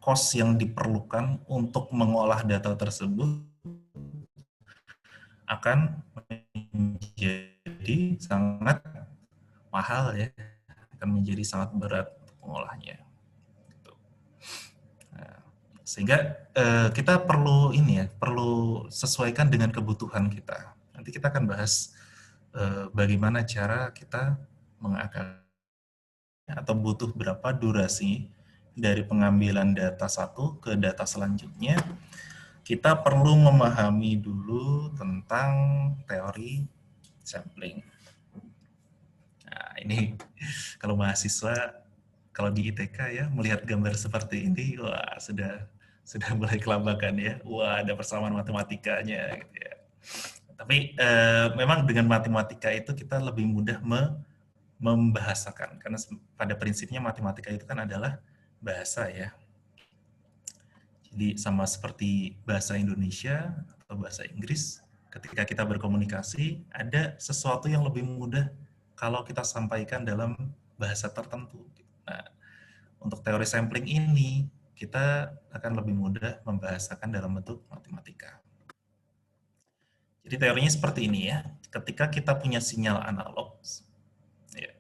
cost yang diperlukan untuk mengolah data tersebut akan menjadi sangat mahal ya, akan menjadi sangat berat mengolahnya. Gitu. Nah, sehingga kita perlu ini ya, perlu sesuaikan dengan kebutuhan kita. Nanti kita akan bahas bagaimana cara kita mengakali atau butuh berapa durasi dari pengambilan data satu ke data selanjutnya. Kita perlu memahami dulu tentang teori sampling. Nah, ini kalau mahasiswa, kalau di ITK ya, melihat gambar seperti ini, wah sudah mulai kelabakan ya. Wah, ada persamaan matematikanya gitu ya. Tapi memang dengan matematika itu kita lebih mudah membahasakan, karena pada prinsipnya matematika itu kan adalah bahasa ya. Jadi sama seperti bahasa Indonesia atau bahasa Inggris, ketika kita berkomunikasi, ada sesuatu yang lebih mudah kalau kita sampaikan dalam bahasa tertentu. Nah, untuk teori sampling ini, kita akan lebih mudah membahasakan dalam bentuk matematika. Jadi teorinya seperti ini ya, ketika kita punya sinyal analog, ya,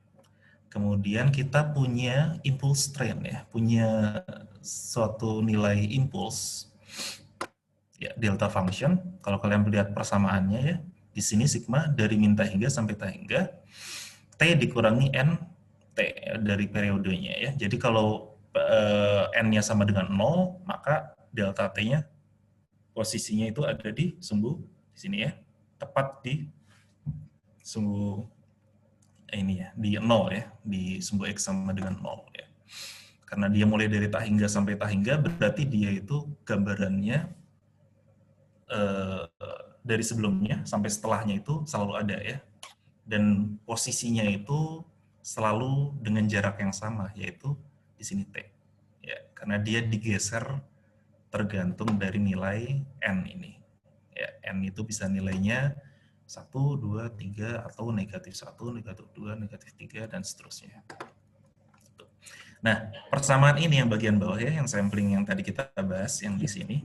kemudian kita punya impulse train ya, punya suatu nilai impuls, ya, delta function. Kalau kalian melihat persamaannya ya, di sini sigma dari min hingga sampai hingga, T dikurangi N T ya, dari periodenya ya. Jadi kalau N-nya sama dengan 0, maka delta T-nya posisinya itu ada di sumbu di sini ya. Tepat di sumbu ini ya, di 0 ya, di sumbu X sama dengan 0 ya. Karena dia mulai dari hingga sampai hingga, berarti dia itu gambarannya dari sebelumnya sampai setelahnya itu selalu ada ya. Dan posisinya itu selalu dengan jarak yang sama, yaitu di sini T. Ya, karena dia digeser tergantung dari nilai N ini. Ya, N itu bisa nilainya 1, 2, 3, atau negatif 1, negatif 2, negatif 3, dan seterusnya. Nah, persamaan ini yang bagian bawah ya, yang sampling yang tadi kita bahas, yang di sini.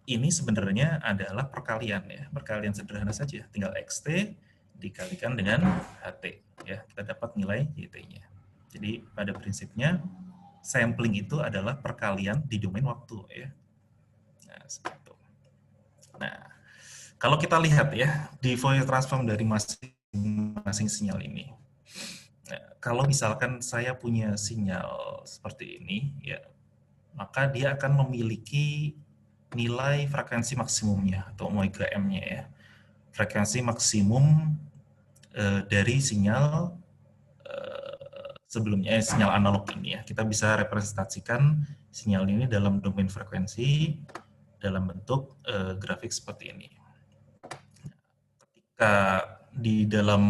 Ini sebenarnya adalah perkalian ya, perkalian sederhana saja, tinggal xt dikalikan dengan ht ya, kita dapat nilai yt-nya. Jadi pada prinsipnya sampling itu adalah perkalian di domain waktu ya. Nah, seperti itu. Nah, kalau kita lihat ya di Fourier transform dari masing-masing sinyal ini. Nah, kalau misalkan saya punya sinyal seperti ini ya, maka dia akan memiliki nilai frekuensi maksimumnya atau omega m-nya ya. Frekuensi maksimum dari sinyal sebelumnya, sinyal analog ini ya. Kita bisa representasikan sinyal ini dalam domain frekuensi dalam bentuk grafik seperti ini. Ketika di dalam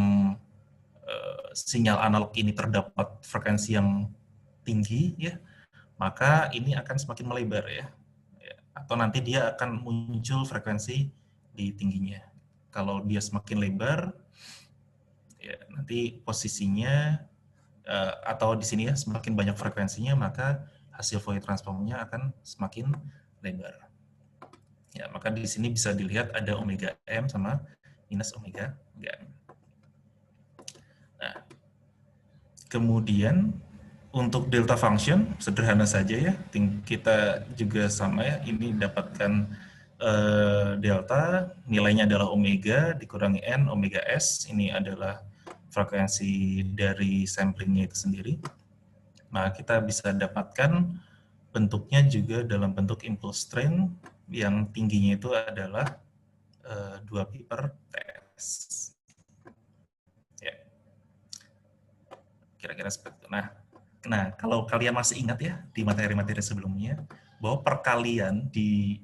sinyal analog ini terdapat frekuensi yang tinggi ya, maka ini akan semakin melebar ya. Atau nanti dia akan muncul frekuensi di tingginya. Kalau dia semakin lebar, ya, nanti posisinya atau di sini ya semakin banyak frekuensinya, maka hasil Fourier transformnya akan semakin lebar. Ya, maka di sini bisa dilihat ada omega m sama minus omega m. Nah, kemudian untuk delta function sederhana saja ya, kita juga sama ya, ini dapatkan delta, nilainya adalah omega dikurangi n omega s, ini adalah frekuensi dari samplingnya itu sendiri. Nah, kita bisa dapatkan bentuknya juga dalam bentuk impulse train yang tingginya itu adalah 2 pi per ts. Ya. Kira-kira seperti itu. Nah, kalau kalian masih ingat ya di materi-materi sebelumnya bahwa perkalian di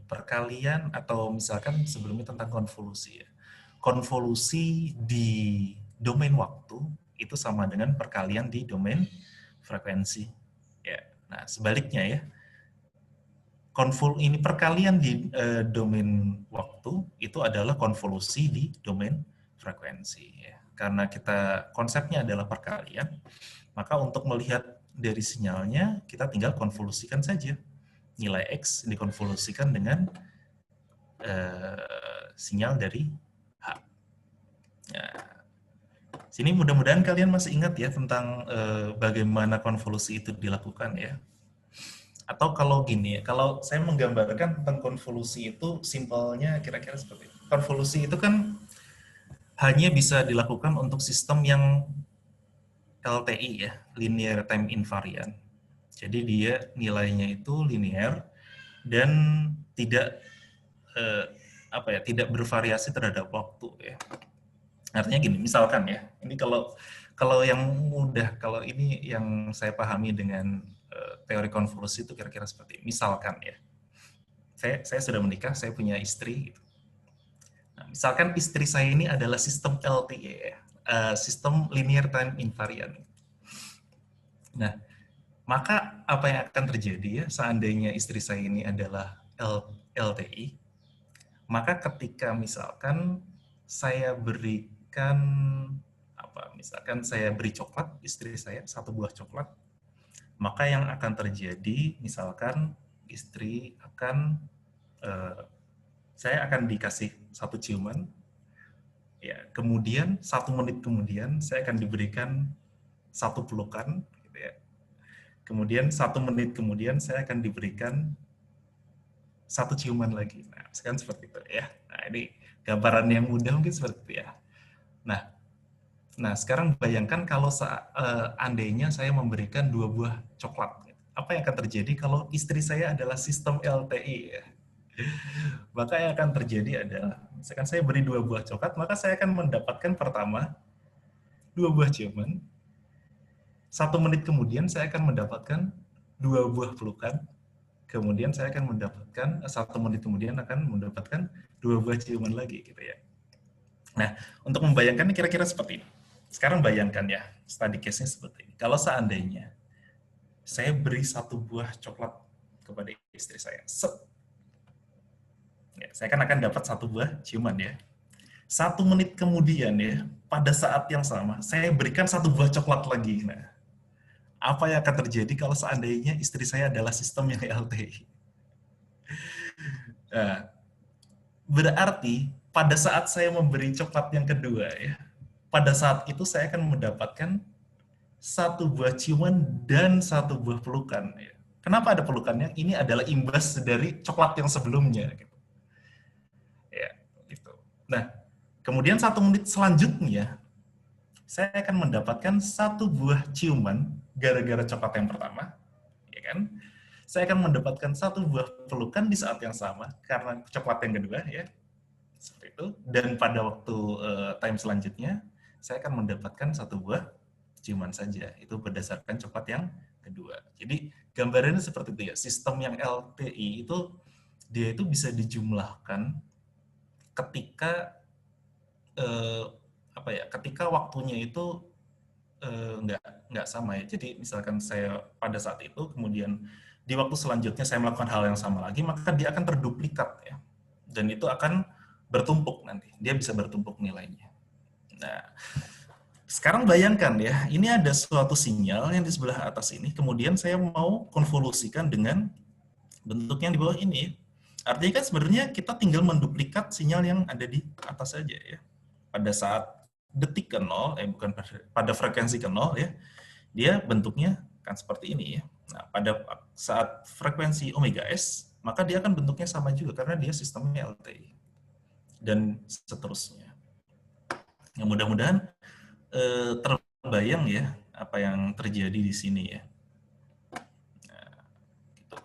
perkalian atau misalkan sebelumnya tentang konvolusi ya. Konvolusi di domain waktu itu sama dengan perkalian di domain frekuensi. Ya. Nah, sebaliknya ya. Ini perkalian di domain waktu itu adalah konvolusi di domain frekuensi ya. karena kita konsepnya adalah perkalian, maka untuk melihat dari sinyalnya, kita tinggal konvolusikan saja. Nilai X dikonvolusikan dengan sinyal dari H. Nah, sini mudah-mudahan kalian masih ingat ya tentang bagaimana konvolusi itu dilakukan ya. Atau kalau gini, kalau saya menggambarkan tentang konvolusi itu simpelnya kira-kira seperti itu. Konvolusi itu kan hanya bisa dilakukan untuk sistem yang LTI ya, linear time invariant. Jadi dia nilainya itu linear dan tidak tidak bervariasi terhadap waktu ya. Artinya gini, misalkan ya, ini kalau yang mudah, kalau ini yang saya pahami dengan teori konvolusi itu kira-kira seperti ini. Misalkan ya, saya sudah menikah, saya punya istri. Gitu. Nah, misalkan istri saya ini adalah sistem LTI ya, sistem linear time invariant. Nah, maka apa yang akan terjadi ya seandainya istri saya ini adalah LTI, maka ketika misalkan saya berikan misalkan saya beri coklat istri saya, satu buah coklat, maka yang akan terjadi misalkan istri akan saya akan dikasih satu ciuman, ya kemudian 1 menit kemudian saya akan diberikan satu pelukan, gitu ya. Kemudian 1 menit kemudian saya akan diberikan satu ciuman lagi. Nah, sekarang seperti itu ya. Nah, ini gambaran yang mudah mungkin seperti itu ya. Nah, sekarang bayangkan kalau seandainya saya memberikan 2 buah coklat. Apa yang akan terjadi kalau istri saya adalah sistem LTI ya? Maka yang akan terjadi adalah, misalkan saya beri 2 buah coklat, maka saya akan mendapatkan pertama 2 buah ciuman. 1 menit kemudian saya akan mendapatkan 2 buah pelukan. Kemudian saya akan mendapatkan 1 menit kemudian akan mendapatkan 2 buah ciuman lagi gitu ya. Nah, untuk membayangkan kira-kira seperti ini. Sekarang bayangkan ya, study case-nya seperti ini. Kalau seandainya saya beri 1 buah coklat kepada istri saya, ya, saya kan akan dapat 1 buah ciuman ya. 1 menit kemudian ya, pada saat yang sama, saya berikan 1 buah coklat lagi. Nah, apa yang akan terjadi kalau seandainya istri saya adalah sistem yang LTI? Nah, berarti pada saat saya memberi coklat yang kedua ya, pada saat itu saya akan mendapatkan 1 buah ciuman dan 1 buah pelukan. Ya. Kenapa ada pelukannya? Ini adalah imbas dari coklat yang sebelumnya. Gitu. Ya, gitu. Nah, kemudian 1 menit selanjutnya, saya akan mendapatkan 1 buah ciuman gara-gara coklat yang pertama, ya kan? Saya akan mendapatkan 1 buah pelukan di saat yang sama karena coklat yang kedua, ya. Seperti itu. Dan pada waktu time selanjutnya, saya akan mendapatkan 1 buah ciuman saja. Itu berdasarkan coklat yang kedua. Jadi gambarannya seperti itu ya. Sistem yang LTI itu dia itu bisa dijumlahkan ketika ketika waktunya itu nggak sama ya. Jadi misalkan saya pada saat itu kemudian di waktu selanjutnya saya melakukan hal yang sama lagi, maka dia akan terduplikat ya. Dan itu akan bertumpuk nanti. Dia bisa bertumpuk nilainya. Nah, sekarang bayangkan ya, ini ada suatu sinyal yang di sebelah atas ini, kemudian saya mau konvolusikan dengan bentuk yang di bawah ini. Artinya kan sebenarnya kita tinggal menduplikat sinyal yang ada di atas saja ya. Pada saat detik ke 0, bukan pada frekuensi ke 0 ya, dia bentuknya kan seperti ini ya. Nah, pada saat frekuensi omega S, maka dia akan bentuknya sama juga karena dia sistemnya LTI. Dan seterusnya. Nah, mudah-mudahan terbayang ya apa yang terjadi di sini ya. Nah, gitu.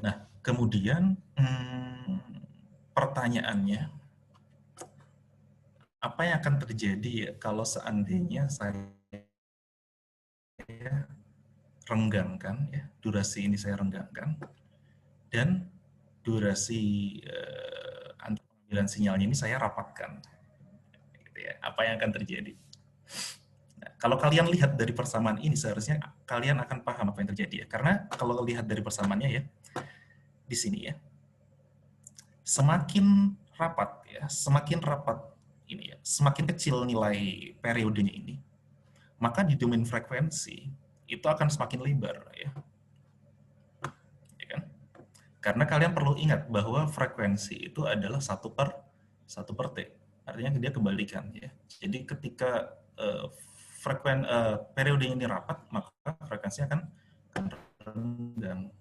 Nah kemudian pertanyaannya, apa yang akan terjadi ya kalau seandainya saya renggangkan ya, durasi ini saya renggangkan dan durasi pengambilan sinyalnya ini saya rapatkan. Gitu ya. Apa yang akan terjadi? Nah, kalau kalian lihat dari persamaan ini seharusnya kalian akan paham apa yang terjadi ya. Karena kalau lihat dari persamaannya ya, di sini ya, semakin rapat ini ya, semakin kecil nilai periodenya ini, maka di domain frekuensi itu akan semakin lebar ya. Ya kan? Karena kalian perlu ingat bahwa frekuensi itu adalah 1/T. Artinya dia kebalikan ya. Jadi ketika periodenya ini rapat, maka frekuensinya akan renggang.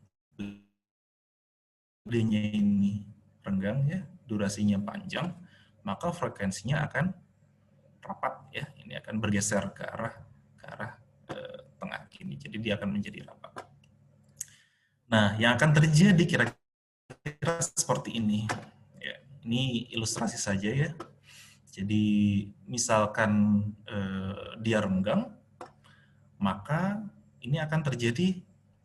Periodenya ini renggang ya, durasinya panjang, maka frekuensinya akan rapat ya. Ini akan bergeser ke arah tengah gini. Jadi dia akan menjadi rapat. Nah, yang akan terjadi kira-kira seperti ini. Ya, ini ilustrasi saja ya. Jadi misalkan dia renggang, maka ini akan terjadi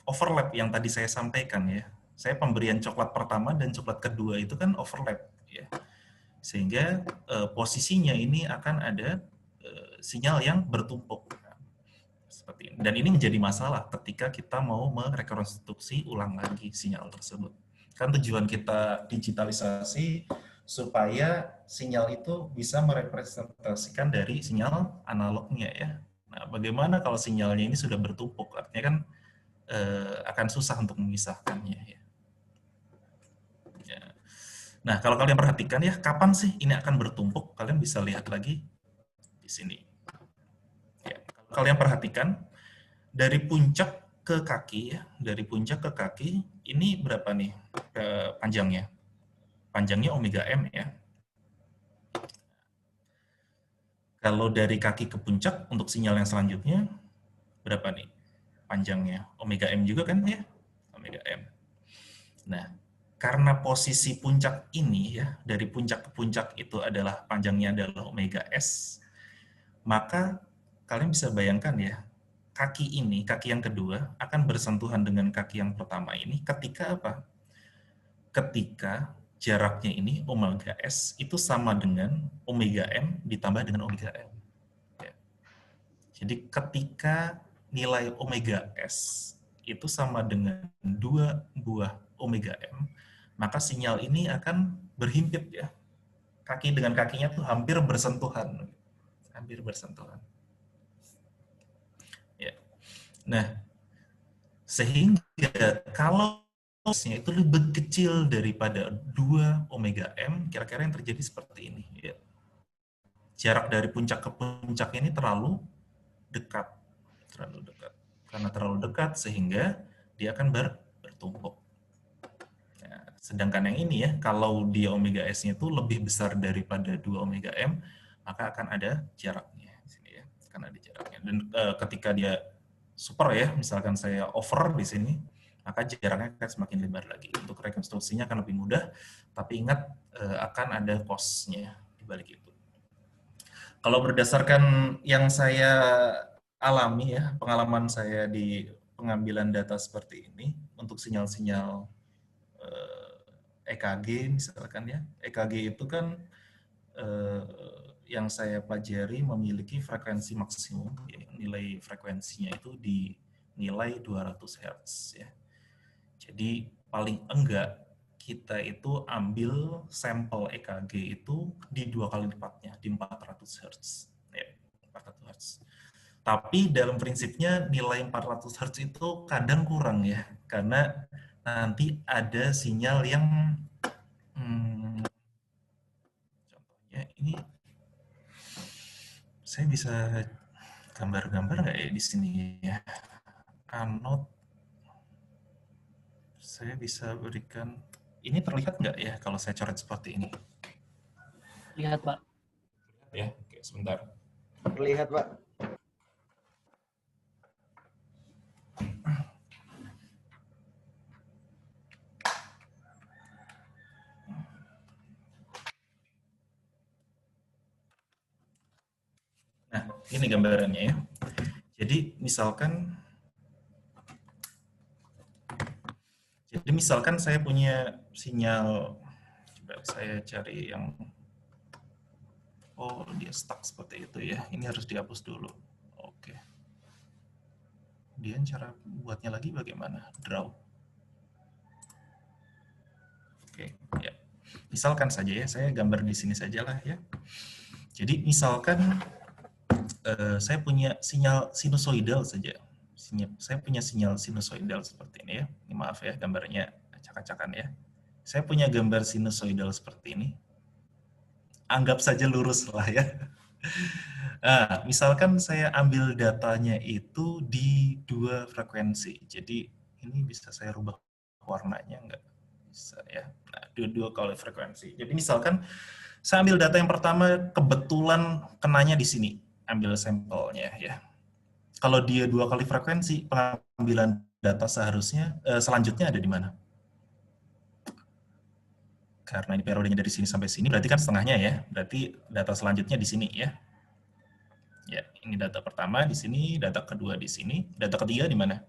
overlap yang tadi saya sampaikan ya. Saya pemberian coklat pertama dan coklat kedua itu kan overlap ya. Sehingga posisinya ini akan ada sinyal yang bertumpuk. Seperti ini. Dan ini menjadi masalah ketika kita mau merekonstruksi ulang lagi sinyal tersebut. Kan tujuan kita digitalisasi supaya sinyal itu bisa merepresentasikan dari sinyal analognya ya. Nah, bagaimana kalau sinyalnya ini sudah bertumpuk? Artinya kan akan susah untuk memisahkannya ya. Nah, kalau kalian perhatikan ya, kapan sih ini akan bertumpuk? Kalian bisa lihat lagi di sini. Ya, kalau kalian perhatikan, dari puncak ke kaki ya, dari puncak ke kaki, ini berapa nih panjangnya? Panjangnya omega M ya. Kalau dari kaki ke puncak, untuk sinyal yang selanjutnya, berapa nih panjangnya? Omega M juga kan ya? Omega M. Nah, karena posisi puncak ini ya, dari puncak ke puncak itu adalah panjangnya adalah omega S, maka kalian bisa bayangkan ya, kaki ini, kaki yang kedua, akan bersentuhan dengan kaki yang pertama ini ketika apa? Ketika jaraknya ini, omega S, itu sama dengan omega M ditambah dengan omega M. Ya. Jadi ketika nilai omega S itu sama dengan 2 buah omega M, maka sinyal ini akan berhimpit ya. Kaki dengan kakinya tuh hampir bersentuhan. Hampir bersentuhan. Ya. Nah, sehingga kalau dosisnya itu lebih kecil daripada 2 omega M, kira-kira yang terjadi seperti ini. Ya. Jarak dari puncak ke puncak ini terlalu dekat. Karena terlalu dekat sehingga dia akan bertumpuk. Nah, sedangkan yang ini ya, kalau dia omega S-nya itu lebih besar daripada 2 omega M, maka akan ada jaraknya. Di sini ya, akan ada jaraknya. Dan ketika dia super ya, misalkan saya over di sini, maka jaraknya akan semakin lebar lagi. Untuk rekonstruksinya akan lebih mudah, tapi ingat akan ada cost-nya di balik itu. Kalau berdasarkan yang saya alami ya, pengalaman saya di pengambilan data seperti ini, untuk sinyal-sinyal EKG misalkan ya, EKG itu kan yang saya pelajari memiliki frekuensi maksimum, ya, nilai frekuensinya itu di nilai 200 Hz ya. Jadi paling enggak kita itu ambil sampel EKG itu di 2 kali lipatnya, di 400 Hz. Ya, 400 Hz. Tapi dalam prinsipnya nilai 400 Hz itu kadang kurang ya, karena nanti ada sinyal yang contohnya ini saya bisa gambar-gambar nggak ya di sini ya? Anode saya bisa berikan, ini terlihat nggak ya kalau saya coret seperti ini? Lihat, Pak. Ya, oke, sebentar. Terlihat, Pak. Nah, ini gambarannya ya. Jadi misalkan saya punya sinyal, coba saya cari yang, oh dia stuck seperti itu ya. Ini harus dihapus dulu. Oke. Kemudian cara buatnya lagi bagaimana? Draw. Oke, ya. Misalkan saja ya, saya gambar di sini sajalah ya. Jadi misalkan saya punya sinyal sinusoidal saja. Saya punya sinyal sinusoidal seperti ini ya. Ini maaf ya, gambarnya acak-acakan ya. Saya punya gambar sinusoidal seperti ini. Anggap saja lurus lah ya. Nah, misalkan saya ambil datanya itu di 2 frekuensi. Jadi ini bisa saya rubah warnanya enggak? Bisa ya. Nah, dua kali frekuensi. Jadi misalkan saya ambil data yang pertama kebetulan kenanya di sini, ambil sampelnya ya. Kalau dia 2 kali frekuensi, pengambilan data seharusnya selanjutnya ada di mana? Karena ini periodenya dari sini sampai sini, berarti kan setengahnya ya. Berarti data selanjutnya di sini ya. Ya, ini data pertama di sini, data kedua di sini, data ketiga di mana?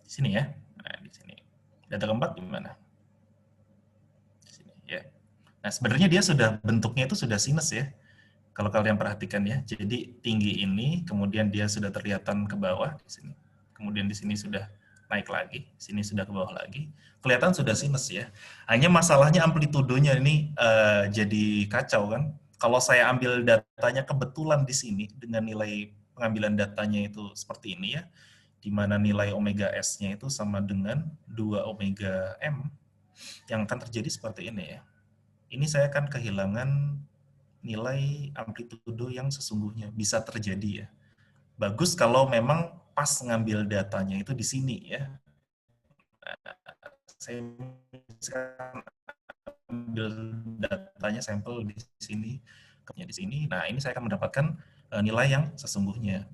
Di sini ya. Nah, di sini. Data keempat di mana? Di sini ya. Nah, sebenarnya dia sudah bentuknya itu sudah sinus ya. Kalau kalian perhatikan ya. Jadi tinggi ini, kemudian dia sudah terlihatan ke bawah di sini. Kemudian di sini sudah naik lagi, sini sudah ke bawah lagi. Kelihatan sudah sinus ya. Hanya masalahnya amplitudonya ini jadi kacau kan. Kalau saya ambil datanya kebetulan di sini dengan nilai pengambilan datanya itu seperti ini ya, di mana nilai omega S-nya itu sama dengan 2 omega M, yang akan terjadi seperti ini ya. Ini saya akan kehilangan nilai amplitudo yang sesungguhnya, bisa terjadi ya. Bagus kalau memang pas ngambil datanya itu di sini ya. Saya ambil datanya sampel di sini, di sini. Nah, ini saya akan mendapatkan nilai yang sesungguhnya.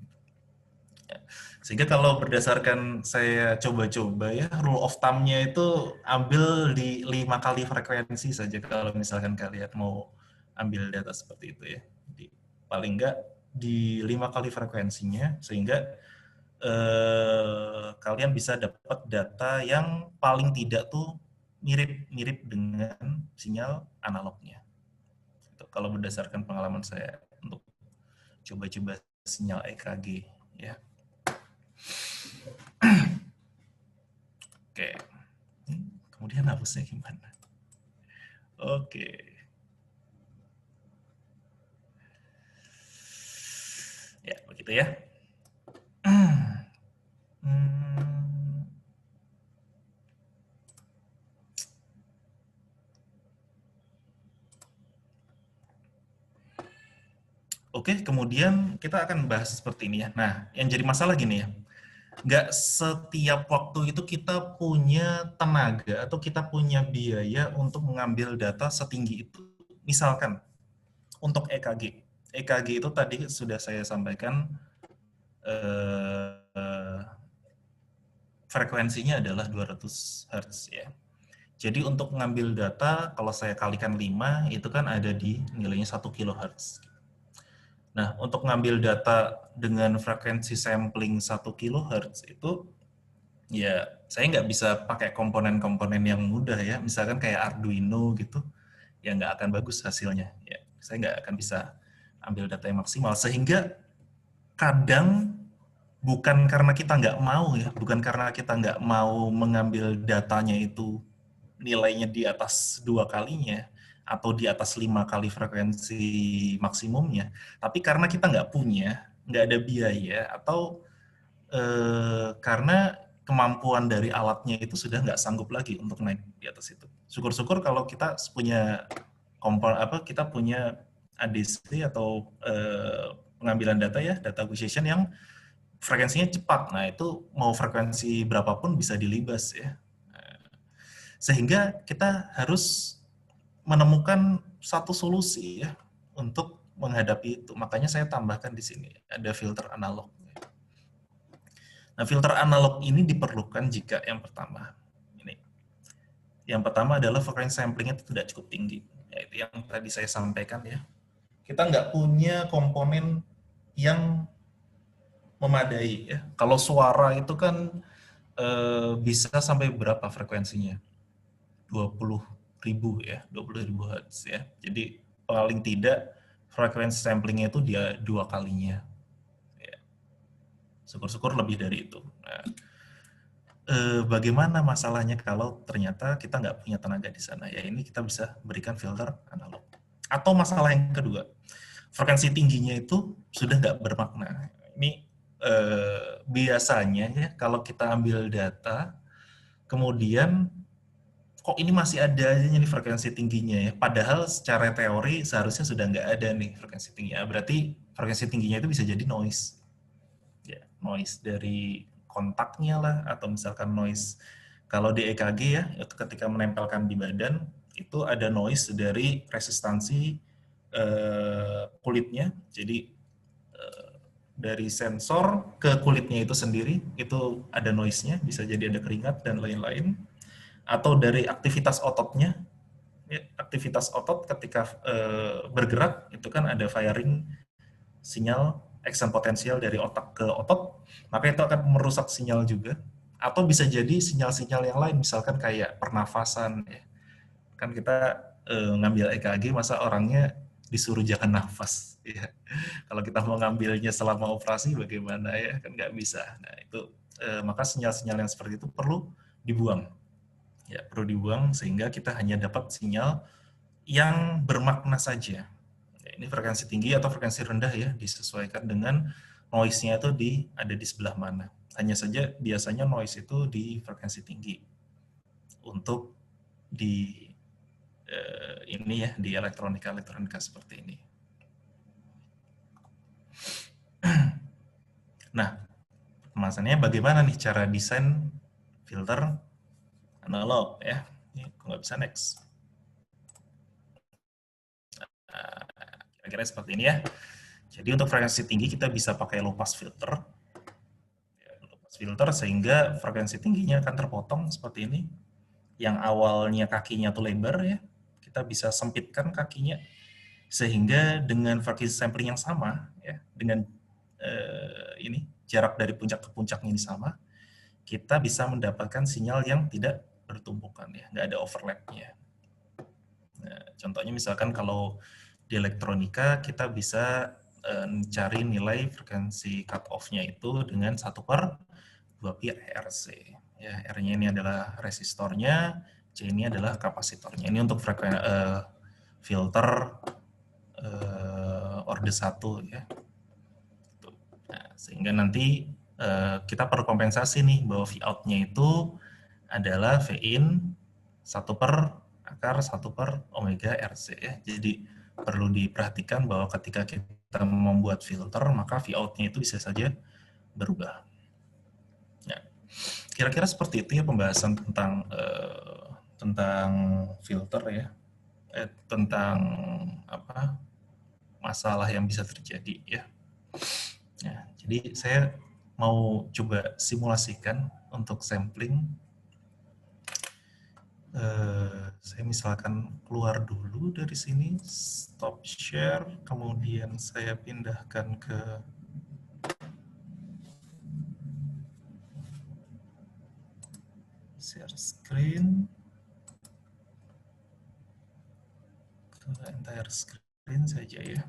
Sehingga kalau berdasarkan saya coba-coba ya, rule of thumb-nya itu ambil di 5 kali frekuensi saja kalau misalkan kalian mau ambil data seperti itu ya. Jadi, paling enggak di 5 kali frekuensinya, sehingga kalian bisa dapat data yang paling tidak tuh mirip-mirip dengan sinyal analognya. Itu kalau berdasarkan pengalaman saya untuk coba-coba sinyal EKG ya. Oke. Kemudian hapusnya gimana? Oke. Ya, begitu ya. Oke, kemudian kita akan bahas seperti ini ya. Nah, yang jadi masalah gini ya, nggak setiap waktu itu kita punya tenaga atau kita punya biaya untuk mengambil data setinggi itu. Misalkan, untuk EKG. EKG itu tadi sudah saya sampaikan, frekuensinya adalah 200 Hz ya. Jadi untuk mengambil data, kalau saya kalikan 5, itu kan ada di nilainya 1 kHz. Nah, untuk mengambil data dengan frekuensi sampling 1 kHz itu, ya saya nggak bisa pakai komponen-komponen yang mudah ya, misalkan kayak Arduino gitu, ya nggak akan bagus hasilnya. Ya, saya nggak akan bisa ambil data yang maksimal, sehingga kadang bukan karena kita nggak mau ya, bukan karena kita nggak mau mengambil datanya itu nilainya di atas 2 kalinya, atau di atas 5 kali frekuensi maksimumnya, tapi karena kita nggak punya, nggak ada biaya, atau karena kemampuan dari alatnya itu sudah nggak sanggup lagi untuk naik di atas itu. Syukur-syukur kalau kita punya kita punya ADC atau pengambilan data ya, data acquisition yang frekuensinya cepat. Nah, itu mau frekuensi berapapun bisa dilibas ya. Sehingga kita harus menemukan satu solusi ya untuk menghadapi itu. Makanya saya tambahkan di sini ada filter analog. Nah, filter analog ini diperlukan jika yang pertama ini. Yang pertama adalah frekuensi samplingnya itu tidak cukup tinggi. Yaitu yang tadi saya sampaikan ya. Kita nggak punya komponen yang memadai ya. Kalau suara itu kan bisa sampai berapa frekuensinya? 20.000 ya, 20.000 Hz ya. Jadi paling tidak frekuensi samplingnya itu dia 2 kalinya. Ya. Syukur-syukur lebih dari itu. Nah, bagaimana masalahnya kalau ternyata kita nggak punya tenaga di sana? Ya ini kita bisa berikan filter analog. Atau masalah yang kedua, frekuensi tingginya itu sudah nggak bermakna. Ini biasanya ya kalau kita ambil data, kemudian kok ini masih ada aja nih frekuensi tingginya ya. Padahal secara teori seharusnya sudah nggak ada nih frekuensi tingginya. Berarti frekuensi tingginya itu bisa jadi noise. Ya, noise dari kontaknya lah, atau misalkan noise kalau di EKG ya, itu ketika menempelkan di badan, itu ada noise dari resistansi kulitnya. Jadi dari sensor ke kulitnya itu sendiri, itu ada noise-nya, bisa jadi ada keringat dan lain-lain. Atau dari aktivitas ototnya, ya, aktivitas otot ketika bergerak, itu kan ada firing sinyal action potensial dari otak ke otot, maka itu akan merusak sinyal juga. Atau bisa jadi sinyal-sinyal yang lain, misalkan kayak pernafasan. Ya. Kan kita ngambil EKG, masa orangnya disuruh jangan nafas. Ya. Kalau kita mau ngambilnya selama operasi, bagaimana ya? Kan nggak bisa. Nah itu maka sinyal-sinyal yang seperti itu perlu dibuang. Ya, perlu dibuang sehingga kita hanya dapat sinyal yang bermakna saja. Ini frekuensi tinggi atau frekuensi rendah ya, disesuaikan dengan noise-nya itu ada di sebelah mana. Hanya saja biasanya noise itu di frekuensi tinggi untuk di ini ya, di elektronika seperti ini. Nah, permasalahannya bagaimana nih cara desain filter analog ya? Ini kok nggak bisa next. Nah, kira-kira seperti ini ya. Jadi untuk frekuensi tinggi kita bisa pakai low pass filter. Low pass filter sehingga frekuensi tingginya akan terpotong seperti ini. Yang awalnya kakinya tuh lebar ya, kita bisa sempitkan kakinya sehingga dengan frekuensi sampling yang sama ya, dengan ini jarak dari puncak ke puncaknya ini sama, kita bisa mendapatkan sinyal yang tidak bertumpukan ya, nggak ada overlapnya. Nah, contohnya misalkan kalau di elektronika kita bisa cari nilai frekuensi cut off-nya itu dengan 1/2 pi RC. Ya, R-nya ini adalah resistornya, C ini adalah kapasitornya. Ini untuk filter orde 1 ya. Nah, sehingga nanti kita perlu kompensasi nih bahwa V out-nya itu adalah V in 1/akar 1/omega RC ya. Jadi perlu diperhatikan bahwa ketika kita membuat filter, maka V out-nya itu bisa saja berubah. Ya. Kira-kira seperti itu ya pembahasan tentang filter ya, tentang apa masalah yang bisa terjadi ya. Ya, jadi saya mau coba simulasikan untuk sampling. Saya misalkan keluar dulu dari sini, stop share, kemudian saya pindahkan ke share screen, ke entire screen saja ya.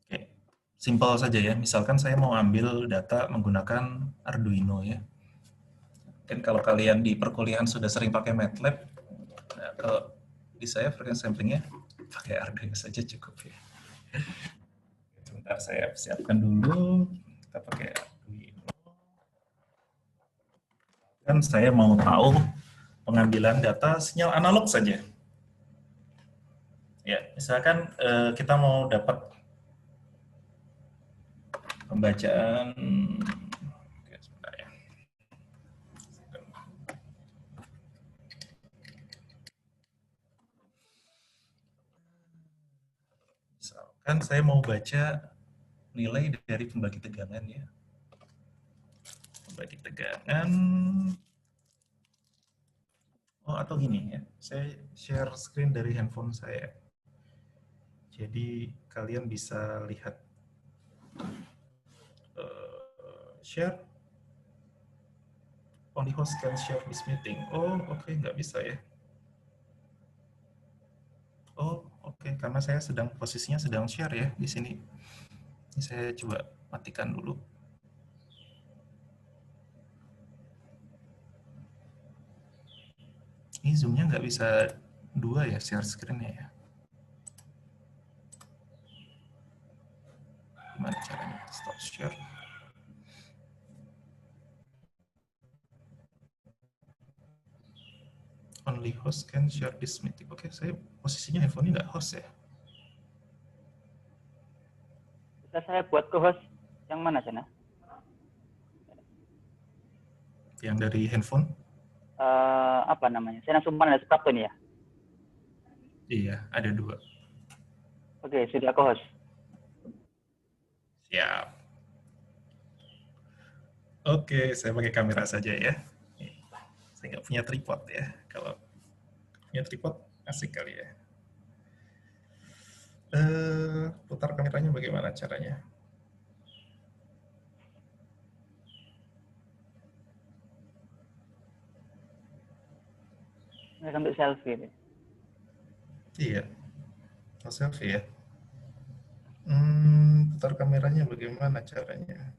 Oke, simpel saja ya. Misalkan saya mau ambil data menggunakan Arduino ya. Dan kalau kalian di perkuliahan sudah sering pakai MATLAB, nah, kalau di saya frekuensi samplingnya pakai Arduino saja cukup ya. Sebentar saya siapkan dulu, kita pakai Arduino. Dan saya mau tahu pengambilan data sinyal analog saja. Ya, misalkan kita mau dapat pembacaan, oke, sebentar ya. Misalkan saya mau baca nilai dari pembagi tegangan ya. Pembagi tegangan. Oh, atau gini ya. Saya share screen dari handphone saya. Jadi kalian bisa lihat share. Only host can share this meeting. Oh, oke, nggak bisa ya. Oh, oke, karena saya posisinya sedang share ya di sini. Ini saya coba matikan dulu. Ini zoom-nya nggak bisa 2 ya share screen-nya ya. Gimana caranya? Stop share. Only host can share this meeting. Oke, saya posisinya handphone-nya nggak host ya. Bisa saya buat co-host yang mana sana? Yang dari handphone? Apa namanya? Saya langsung mana seperti ini ya? Iya, ada 2. Oke, sudah co-host. Siap. Oke, saya pakai kamera saja ya. Saya nggak punya tripod ya. Kalau punya tripod, asik kali ya. Putar kameranya bagaimana caranya? Saya ambil selfie. Iya, mau selfie ya. Putar kameranya bagaimana caranya?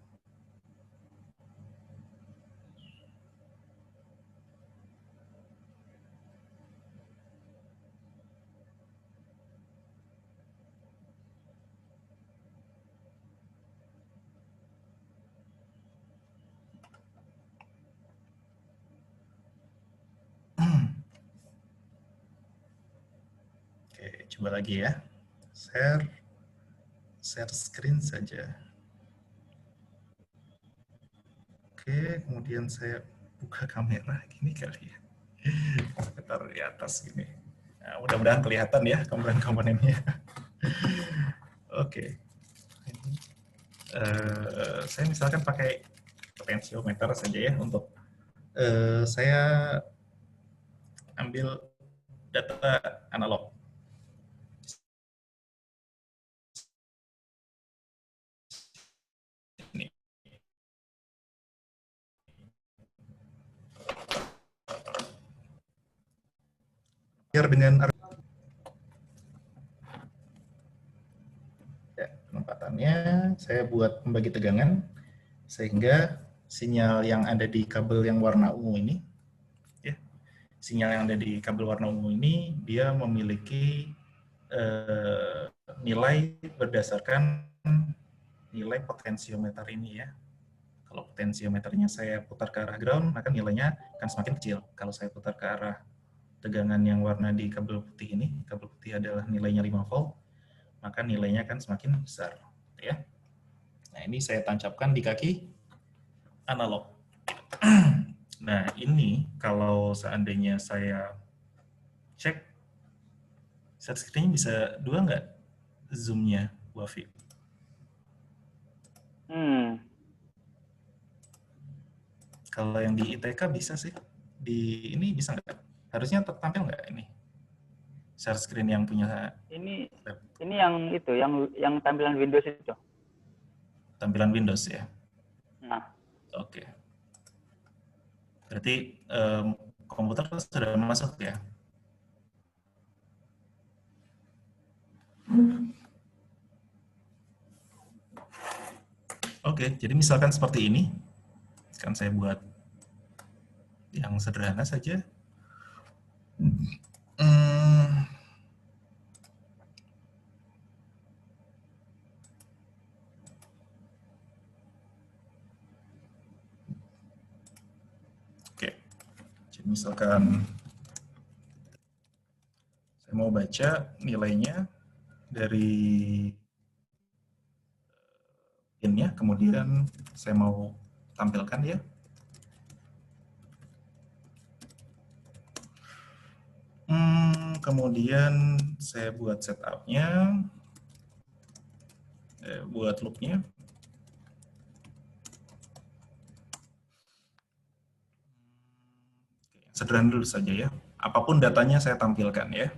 Oke, coba lagi ya. Share screen saja. Oke, kemudian saya buka kamera gini kali ya. Taruh di atas gini. Nah, mudah-mudahan kelihatan ya komponen-komponennya. Oke. Saya misalkan pakai potentiometer saja ya untuk saya ambil data analog. Ini. Biar dengan ya, penempatannya saya buat membagi tegangan sehingga sinyal yang ada di kabel yang warna ungu ini ya, sinyal yang ada di kabel warna ungu ini dia memiliki nilai berdasarkan nilai potensiometer ini ya. Kalau potensiometernya saya putar ke arah ground, maka nilainya akan semakin kecil. Kalau saya putar ke arah tegangan yang warna di kabel putih ini, kabel putih adalah nilainya 5 volt, maka nilainya akan semakin besar. Ya. Nah, ini saya tancapkan di kaki analog. Nah, ini kalau seandainya saya cek, share screen-nya bisa 2 nggak zoom-nya, Wafi? Kalau yang di ITK bisa sih. Di ini bisa nggak? Harusnya tampil nggak ini? Share screen yang punya ini yang itu, yang tampilan Windows itu. Tampilan Windows ya. Nah. Oke. Berarti komputer sudah masuk ya? Oke, jadi misalkan seperti ini. Sekarang saya buat yang sederhana saja. Oke, jadi misalkan saya mau baca nilainya dari pinnya, kemudian saya mau tampilkan ya. Kemudian saya buat setup-nya, buat loop-nya. Sederhana dulu saja ya. Apapun datanya saya tampilkan ya.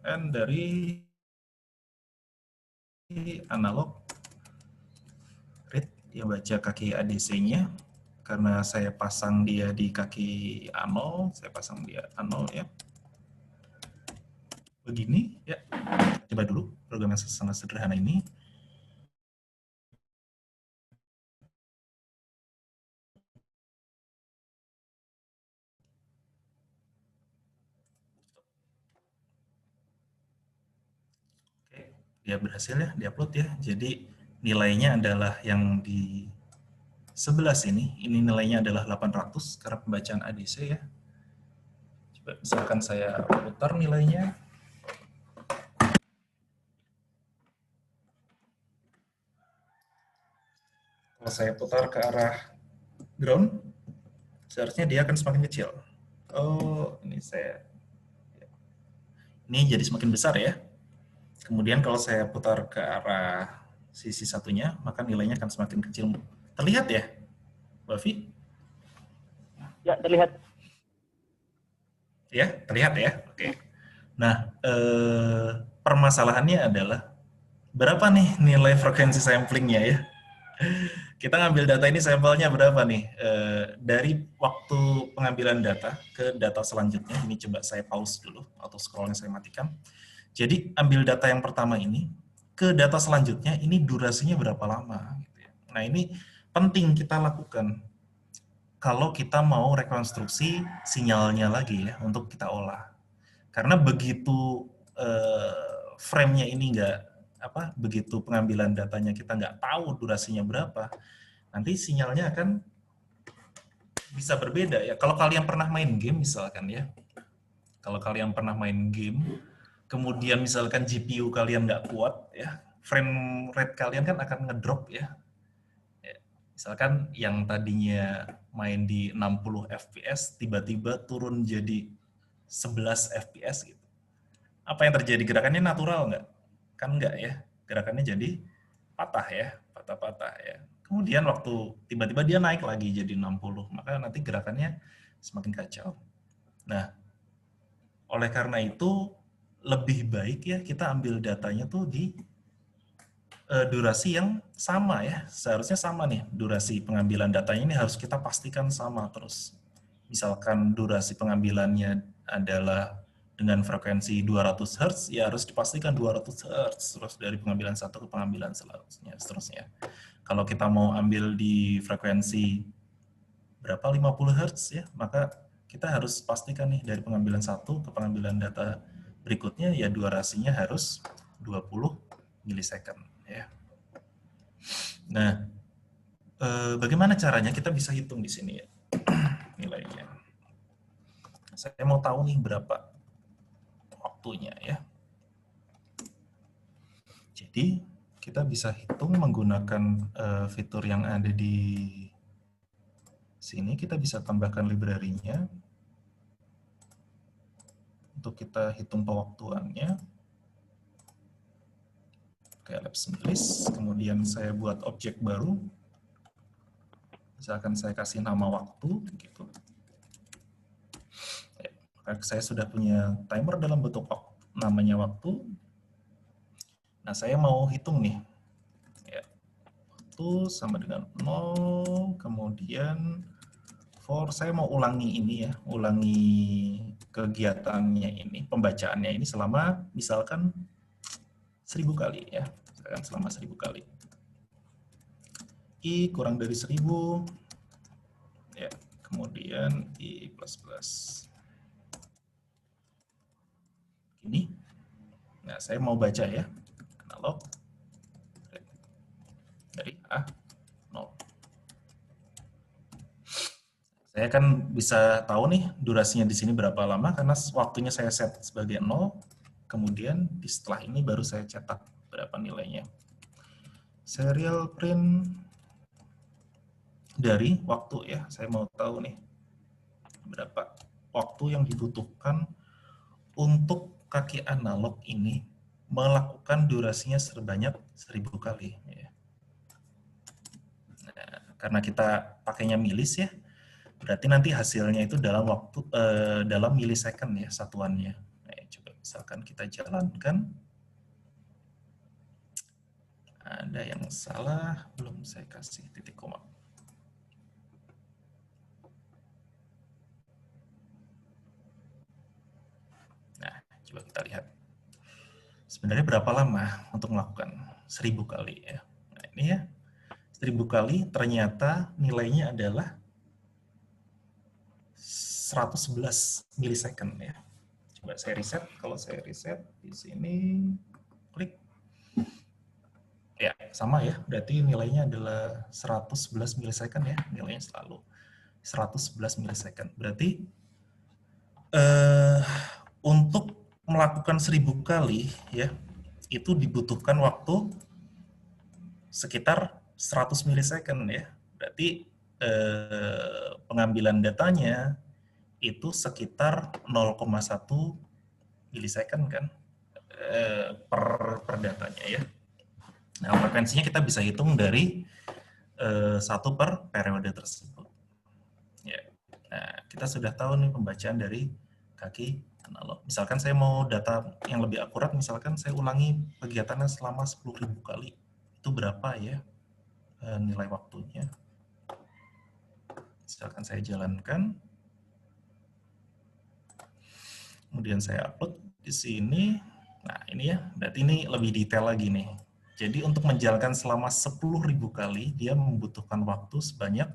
Dan dari analog read dia baca kaki ADC-nya karena saya pasang dia di kaki A0, saya pasang dia A0 ya. Begini ya. Coba dulu program yang sangat sederhana ini. dia berhasil ya, diupload ya. Jadi nilainya adalah yang di sebelah sini, ini nilainya adalah 800 karena pembacaan ADC ya. Coba misalkan saya putar nilainya. Kalau saya putar ke arah ground, seharusnya dia akan semakin kecil. Oh, ini jadi semakin besar ya. Kemudian kalau saya putar ke arah sisi satunya, maka nilainya akan semakin kecil. Terlihat ya, Bavi? Ya, terlihat. Ya, terlihat ya. Oke. Nah, permasalahannya adalah berapa nih nilai frekuensi samplingnya ya? Kita ngambil data ini sampelnya berapa nih? Dari waktu pengambilan data ke data selanjutnya, ini coba saya pause dulu, atau scrollnya saya matikan. Jadi ambil data yang pertama ini, ke data selanjutnya, ini durasinya berapa lama? Nah ini penting kita lakukan. Kalau kita mau rekonstruksi sinyalnya lagi ya, untuk kita olah. Karena begitu frame-nya ini begitu pengambilan datanya kita nggak tahu durasinya berapa, nanti sinyalnya akan bisa berbeda ya. Kalau kalian pernah main game misalkan ya, kalau kalian pernah main game, kemudian misalkan GPU kalian nggak kuat ya, frame rate kalian kan akan ngedrop ya. Misalkan yang tadinya main di 60 fps, tiba-tiba turun jadi 11 fps gitu. Apa yang terjadi? Gerakannya natural nggak? Kan nggak ya. Gerakannya jadi patah ya, patah-patah ya. Kemudian waktu tiba-tiba dia naik lagi jadi 60, maka nanti gerakannya semakin kacau. Nah, oleh karena itu lebih baik ya kita ambil datanya tuh di durasi yang sama ya. Seharusnya sama nih durasi pengambilan datanya, ini harus kita pastikan sama terus. Misalkan durasi pengambilannya adalah dengan frekuensi 200 Hz, ya harus dipastikan 200 Hz terus dari pengambilan satu ke pengambilan seterusnya. Kalau kita mau ambil di frekuensi berapa 50 Hz ya, maka kita harus pastikan nih dari pengambilan satu ke pengambilan data berikutnya ya durasinya harus 20 milisecond ya. Nah, bagaimana caranya kita bisa hitung di sini ya nilainya. Saya mau tahu nih berapa waktunya ya. Jadi kita bisa hitung menggunakan fitur yang ada di sini. Kita bisa tambahkan library-nya untuk kita hitung pewaktuannya. Kayak Lab Simplis. Kemudian saya buat objek baru. Misalkan saya kasih nama waktu gitu. Saya sudah punya timer dalam bentuk namanya waktu. Nah, saya mau hitung nih. Ya, waktu sama dengan 0, kemudian for, saya mau ulangi ini ya, ulangi kegiatannya ini, pembacaannya ini selama misalkan 1000 kali ya, misalkan selama 1000 kali. I kurang dari 1000, ya, kemudian I++. Ini, nah saya mau baca ya, analog dari A0. Saya kan bisa tahu nih durasinya di sini berapa lama karena waktunya saya set sebagai 0, kemudian setelah ini baru saya cetak berapa nilainya. Serial print dari waktu ya, saya mau tahu nih berapa waktu yang dibutuhkan untuk kaki analog ini melakukan durasinya sebanyak 1000 kali. Nah, karena kita pakainya milis ya, berarti nanti hasilnya itu dalam waktu dalam milisecond ya satuannya. Nah, coba misalkan kita jalankan. Ada yang salah, belum saya kasih titik koma. Nah, coba kita lihat. Sebenarnya berapa lama untuk melakukan 1000 kali ya. Nah, ini ya. 1000 kali ternyata nilainya adalah 111 milisecond ya. Coba saya reset. Kalau saya reset di sini, klik. Ya, sama ya. Berarti nilainya adalah 111 milisecond ya. Nilainya selalu 111 milisecond. Berarti untuk melakukan 1000 kali ya, itu dibutuhkan waktu sekitar 100 milisecond ya. Berarti pengambilan datanya itu sekitar 0,1 milisecond kan per datanya ya. Nah, frekuensinya kita bisa hitung dari 1 per periode tersebut. Ya. Nah, kita sudah tahu nih pembacaan dari kaki analog. Misalkan saya mau data yang lebih akurat, misalkan saya ulangi kegiatannya selama 10.000 kali. Itu berapa ya nilai waktunya? Misalkan saya jalankan, kemudian saya upload di sini. Nah, ini ya, berarti ini lebih detail lagi nih. Jadi untuk menjalankan selama 10.000 kali, dia membutuhkan waktu sebanyak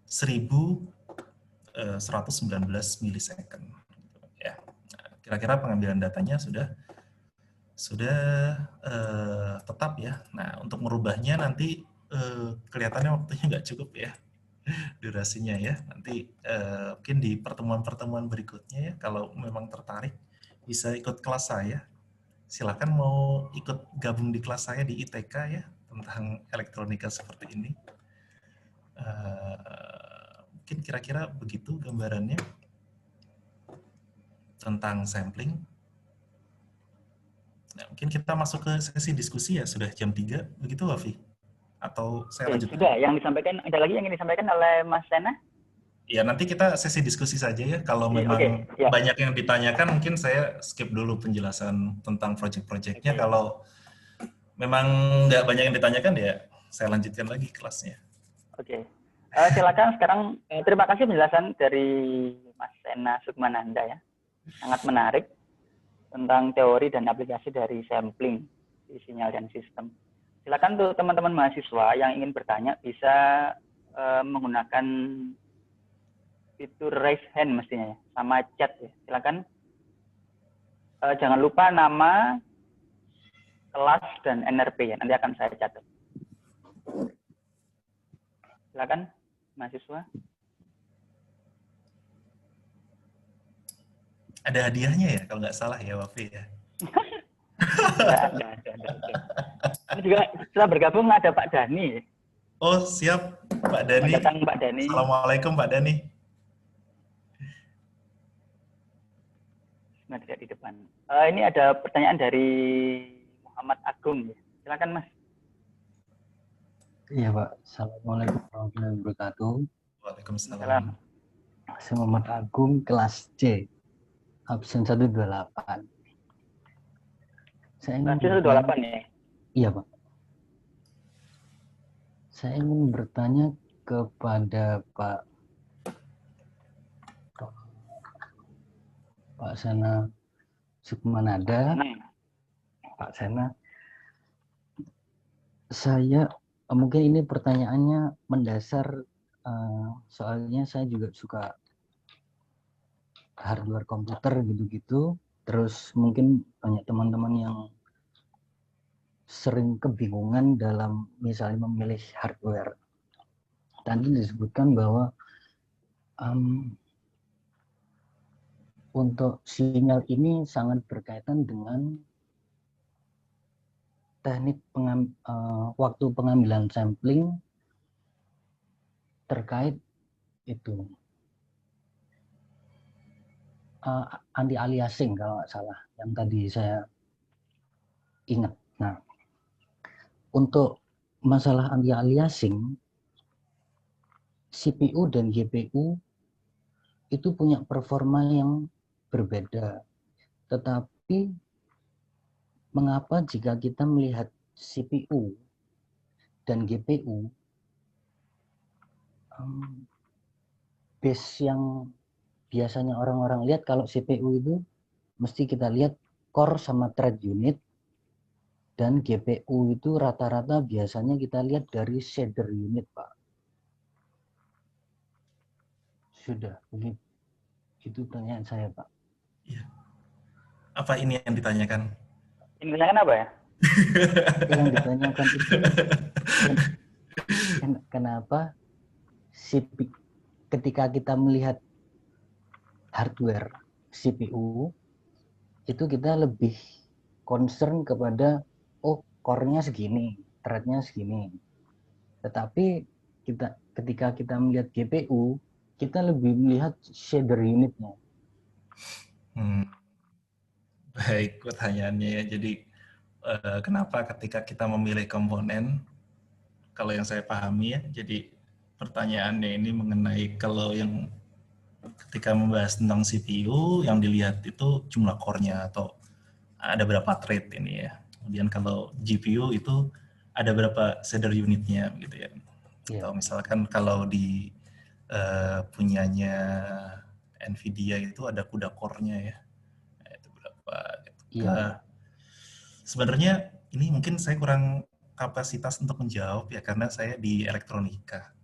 1.119 milisecond. Ya, kira-kira pengambilan datanya sudah tetap ya. Nah, untuk merubahnya nanti kelihatannya waktunya nggak cukup ya, durasinya ya. Nanti mungkin di pertemuan-pertemuan berikutnya ya, kalau memang tertarik bisa ikut kelas saya. Silakan mau ikut gabung di kelas saya di ITK ya, tentang elektronika seperti ini. Mungkin kira-kira begitu gambarannya tentang sampling. Nah, mungkin kita masuk ke sesi diskusi ya, sudah jam 3, begitu Wafi? Atau saya lanjutkan? Sudah, yang disampaikan, ada lagi yang ingin disampaikan oleh Mas Sena? Ya, nanti kita sesi diskusi saja ya. Kalau memang ya. banyak yang ditanyakan, mungkin saya skip dulu penjelasan tentang project-projectnya. Kalau memang nggak banyak yang ditanyakan, ya saya lanjutkan lagi kelasnya. Oke. Silakan sekarang, terima kasih penjelasan dari Mas Sena Sukmananda ya. Sangat menarik tentang teori dan aplikasi dari sampling di sinyal dan sistem. Silakan untuk teman-teman mahasiswa yang ingin bertanya bisa menggunakan fitur raise hand mestinya ya, sama chat ya. Silakan. Jangan lupa nama, kelas, dan NRP ya. Nanti akan saya catat. Silakan, mahasiswa. Ada hadiahnya ya, kalau nggak salah ya, Wafi ya? Enggak. Ini juga setelah bergabung ada Pak Dani. Oh, siap, Pak Dani. Datang Pak Dani. Assalamualaikum, Pak Dani. Nah, tidak di depan. Ini ada pertanyaan dari Muhammad Agung. Silakan, Mas. Iya, Pak. Assalamualaikum warahmatullahi wabarakatuh. Waalaikumsalam. Saya Muhammad Agung, kelas C, absen 128. Saya ingin 128 ya? Iya, Pak. Saya ingin bertanya kepada Pak Sena Sukmananda. Pak Sena, saya mungkin ini pertanyaannya mendasar, soalnya saya juga suka hardware komputer gitu-gitu. Terus mungkin banyak teman-teman yang sering kebingungan dalam misalnya memilih hardware. Tadi disebutkan bahwa untuk sinyal ini sangat berkaitan dengan teknik waktu pengambilan sampling terkait itu anti-aliasing kalau nggak salah yang tadi saya ingat. Nah, untuk masalah anti-aliasing, CPU dan GPU itu punya performa yang berbeda. Tetapi mengapa jika kita melihat CPU dan GPU, base yang biasanya orang-orang lihat kalau CPU itu mesti kita lihat core sama thread unit, dan GPU itu rata-rata biasanya kita lihat dari shader unit, Pak. Sudah, begitu. Itu pertanyaan saya, Pak. Iya. Apa ini yang ditanyakan? Ini ditanyakan apa ya? Yang ditanyakan itu kenapa ketika kita melihat hardware CPU itu kita lebih concern kepada core-nya segini, thread-nya segini. Tetapi ketika kita melihat GPU, kita lebih melihat shader unitnya. Baik, pertanyaannya ya. Jadi kenapa ketika kita memilih komponen, kalau yang saya pahami ya, jadi pertanyaannya ini mengenai kalau yang ketika membahas tentang CPU, yang dilihat itu jumlah core-nya atau ada berapa thread ini ya. Kemudian kalau GPU itu ada berapa shader unitnya gitu ya. Yeah. Atau misalkan kalau di punyanya NVIDIA itu ada CUDA core-nya ya. Itu berapa gitu. Yeah. Sebenarnya ini mungkin saya kurang kapasitas untuk menjawab ya karena saya di elektronika.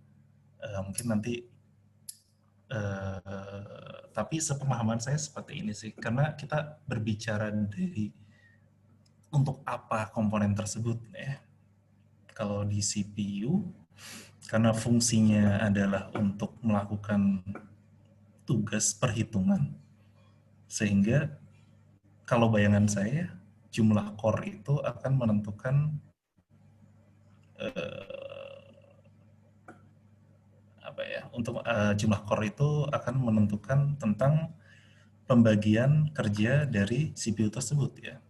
Mungkin nanti tapi sepemahaman saya seperti ini sih, karena kita berbicara dari untuk apa komponen tersebut ya. Kalau di CPU, karena fungsinya adalah untuk melakukan tugas perhitungan, sehingga kalau bayangan saya jumlah core itu akan menentukan untuk jumlah core itu akan menentukan tentang pembagian kerja dari CPU tersebut ya.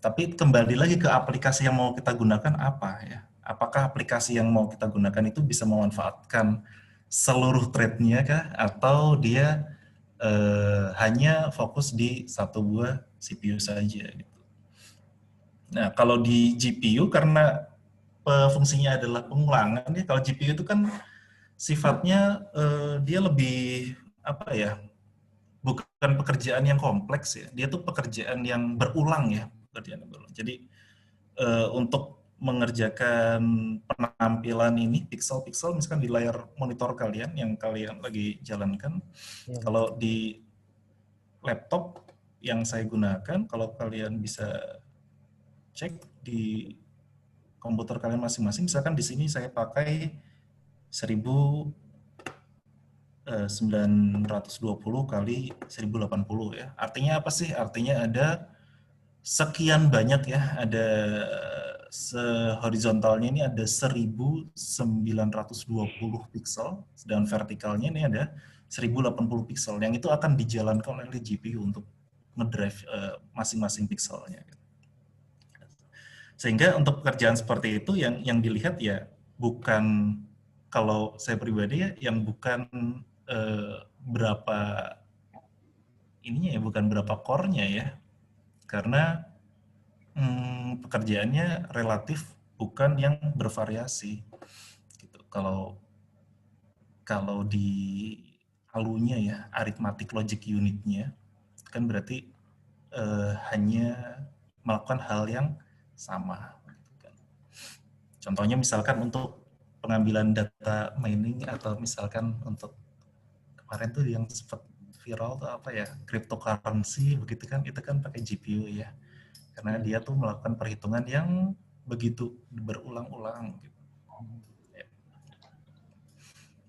Tapi kembali lagi ke aplikasi yang mau kita gunakan apa ya? Apakah aplikasi yang mau kita gunakan itu bisa memanfaatkan seluruh thread-nya kah? Atau dia hanya fokus di satu buah CPU saja gitu. Nah, kalau di GPU karena fungsinya adalah pengulangan ya, kalau GPU itu kan sifatnya dia lebih apa ya? Bukan pekerjaan yang kompleks ya, dia tuh pekerjaan yang berulang ya, pekerjaan yang berulang. Jadi untuk mengerjakan penampilan ini pixel-pixel misalkan di layar monitor kalian yang kalian lagi jalankan, kalau di laptop yang saya gunakan, kalau kalian bisa cek di komputer kalian masing-masing, misalkan di sini saya pakai 1920 kali 1080 ya. Artinya apa sih? Artinya ada sekian banyak ya, ada horizontalnya ini ada 1920 pixel, dan vertikalnya ini ada 1080 pixel, yang itu akan dijalankan oleh GPU untuk ngedrive masing-masing pixelnya. Sehingga untuk pekerjaan seperti itu yang dilihat ya bukan, kalau saya pribadi ya, yang bukan berapa ininya ya, bukan berapa core-nya ya, karena pekerjaannya relatif bukan yang bervariasi gitu. Kalau di alunya ya, arithmetic logic unitnya kan berarti hanya melakukan hal yang sama gitu kan. Contohnya misalkan untuk pengambilan data mining, atau misalkan untuk kemarin tuh yang sempat viral tuh apa ya, cryptocurrency begitu kan, itu kan pakai GPU ya, karena dia tuh melakukan perhitungan yang begitu berulang-ulang gitu. Ya.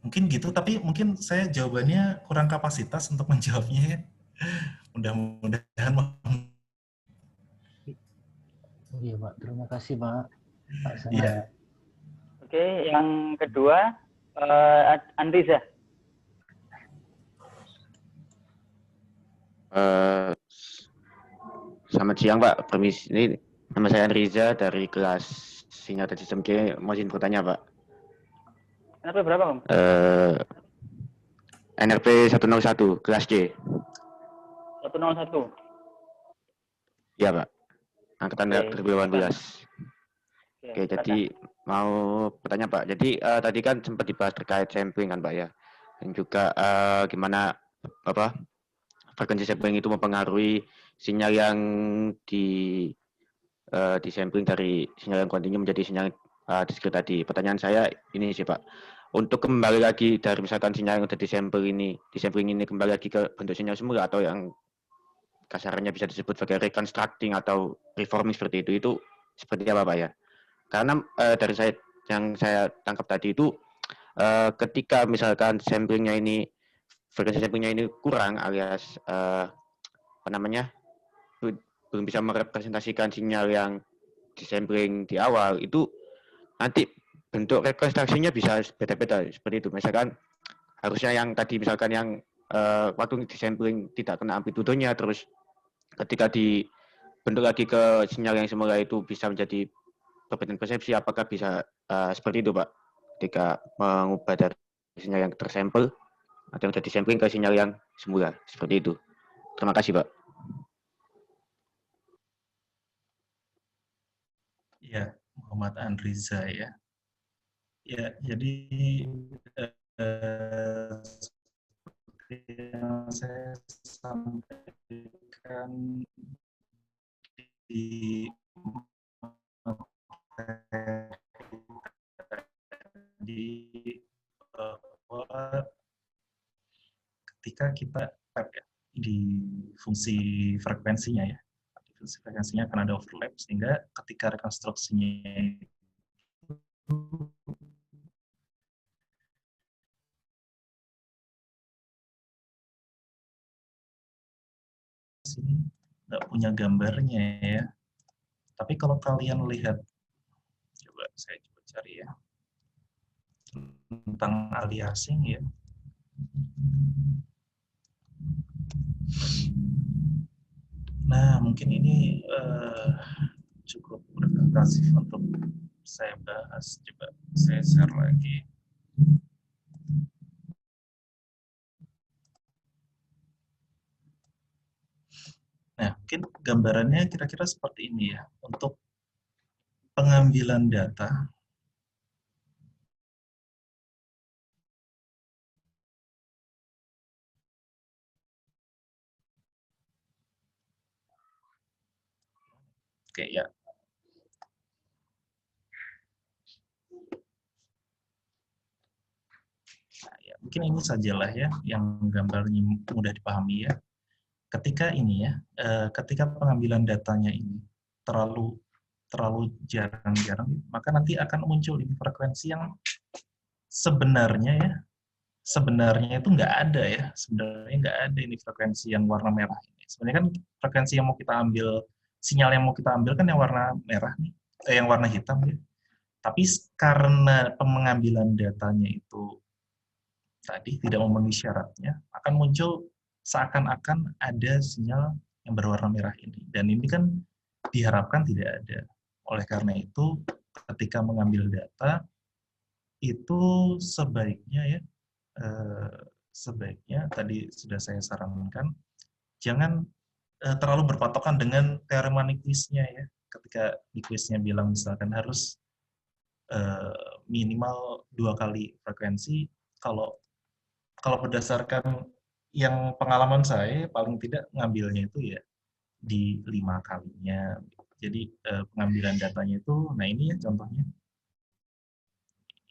Mungkin gitu, tapi mungkin saya jawabannya kurang kapasitas untuk menjawabnya ya. Mudah-mudahan. Oh iya Pak, terima kasih Pak. Pak Sana. Iya. Oke, yang kedua Andriza. Selamat siang Pak, permisi. Ini nama saya Andriza dari kelas Sinyal dan Sistem G. Mau izin bertanya Pak. NRP berapa Om? NRP 101, kelas C. 101. Iya Pak, angkatan 2018. Oke, jadi mau bertanya Pak. Jadi tadi kan sempat dibahas terkait sampling kan Pak ya, dan juga gimana frekuensi sampling itu mempengaruhi sinyal yang di sampling dari sinyal yang kontinu menjadi sinyal diskret tadi. Pertanyaan saya ini sih Pak, untuk kembali lagi dari misalkan sinyal yang sudah disampling ini kembali lagi ke bentuk sinyal semula, atau yang kasarnya bisa disebut sebagai reconstructing atau reforming seperti itu seperti apa Pak ya? Karena dari yang saya tangkap tadi itu ketika misalkan frekuensi samplingnya ini kurang alias apa namanya belum bisa merepresentasikan sinyal yang disampling di awal, itu nanti bentuk rekonstruksinya bisa beda-beda seperti itu. Misalkan harusnya yang tadi misalkan yang waktu disampling tidak kena amplitudonya, terus ketika dibentuk lagi ke sinyal yang semula itu bisa menjadi perbedaan persepsi. Apakah bisa seperti itu Pak, ketika mengubah dari sinyal yang tersampel atau yang sudah disampling ke sinyal yang semula, seperti itu. Terima kasih Pak. Ya, Muhammad Andriza ya. Ya, jadi seperti yang saya sampaikan di bahwa ketika kita di fungsi frekuensinya ya, di fungsi frekuensinya akan ada overlap, sehingga ketika rekonstruksinya sini nggak punya gambarnya ya. Tapi kalau kalian lihat, saya coba cari ya, tentang aliasing ya. Nah, mungkin ini cukup representatif untuk saya bahas. Coba saya share lagi. Nah, mungkin gambarannya kira-kira seperti ini ya, untuk pengambilan data. Oke ya. Nah, ya, mungkin ini sajalah ya, yang gambarnya mudah dipahami ya. Ketika ini ya, ketika pengambilan datanya ini terlalu jarang-jarang, maka nanti akan muncul ini frekuensi yang sebenarnya itu nggak ada ya, sebenarnya nggak ada ini frekuensi yang warna merah ini. Sebenarnya kan frekuensi yang mau kita ambil, sinyal yang mau kita ambil kan yang warna merah nih, yang warna hitam ya. Tapi karena pengambilan datanya itu tadi tidak memenuhi syaratnya, akan muncul seakan-akan ada sinyal yang berwarna merah ini. Dan ini kan diharapkan tidak ada. Oleh karena itu, ketika mengambil data, itu sebaiknya ya, sebaiknya tadi sudah saya sarankan, jangan terlalu berpatokan dengan teorema Nyquist-nya ya. Ketika Nyquist-nya bilang misalkan harus minimal 2 kali frekuensi, kalau berdasarkan yang pengalaman saya, paling tidak ngambilnya itu ya di 5 kalinya. Jadi pengambilan datanya itu, nah ini ya contohnya,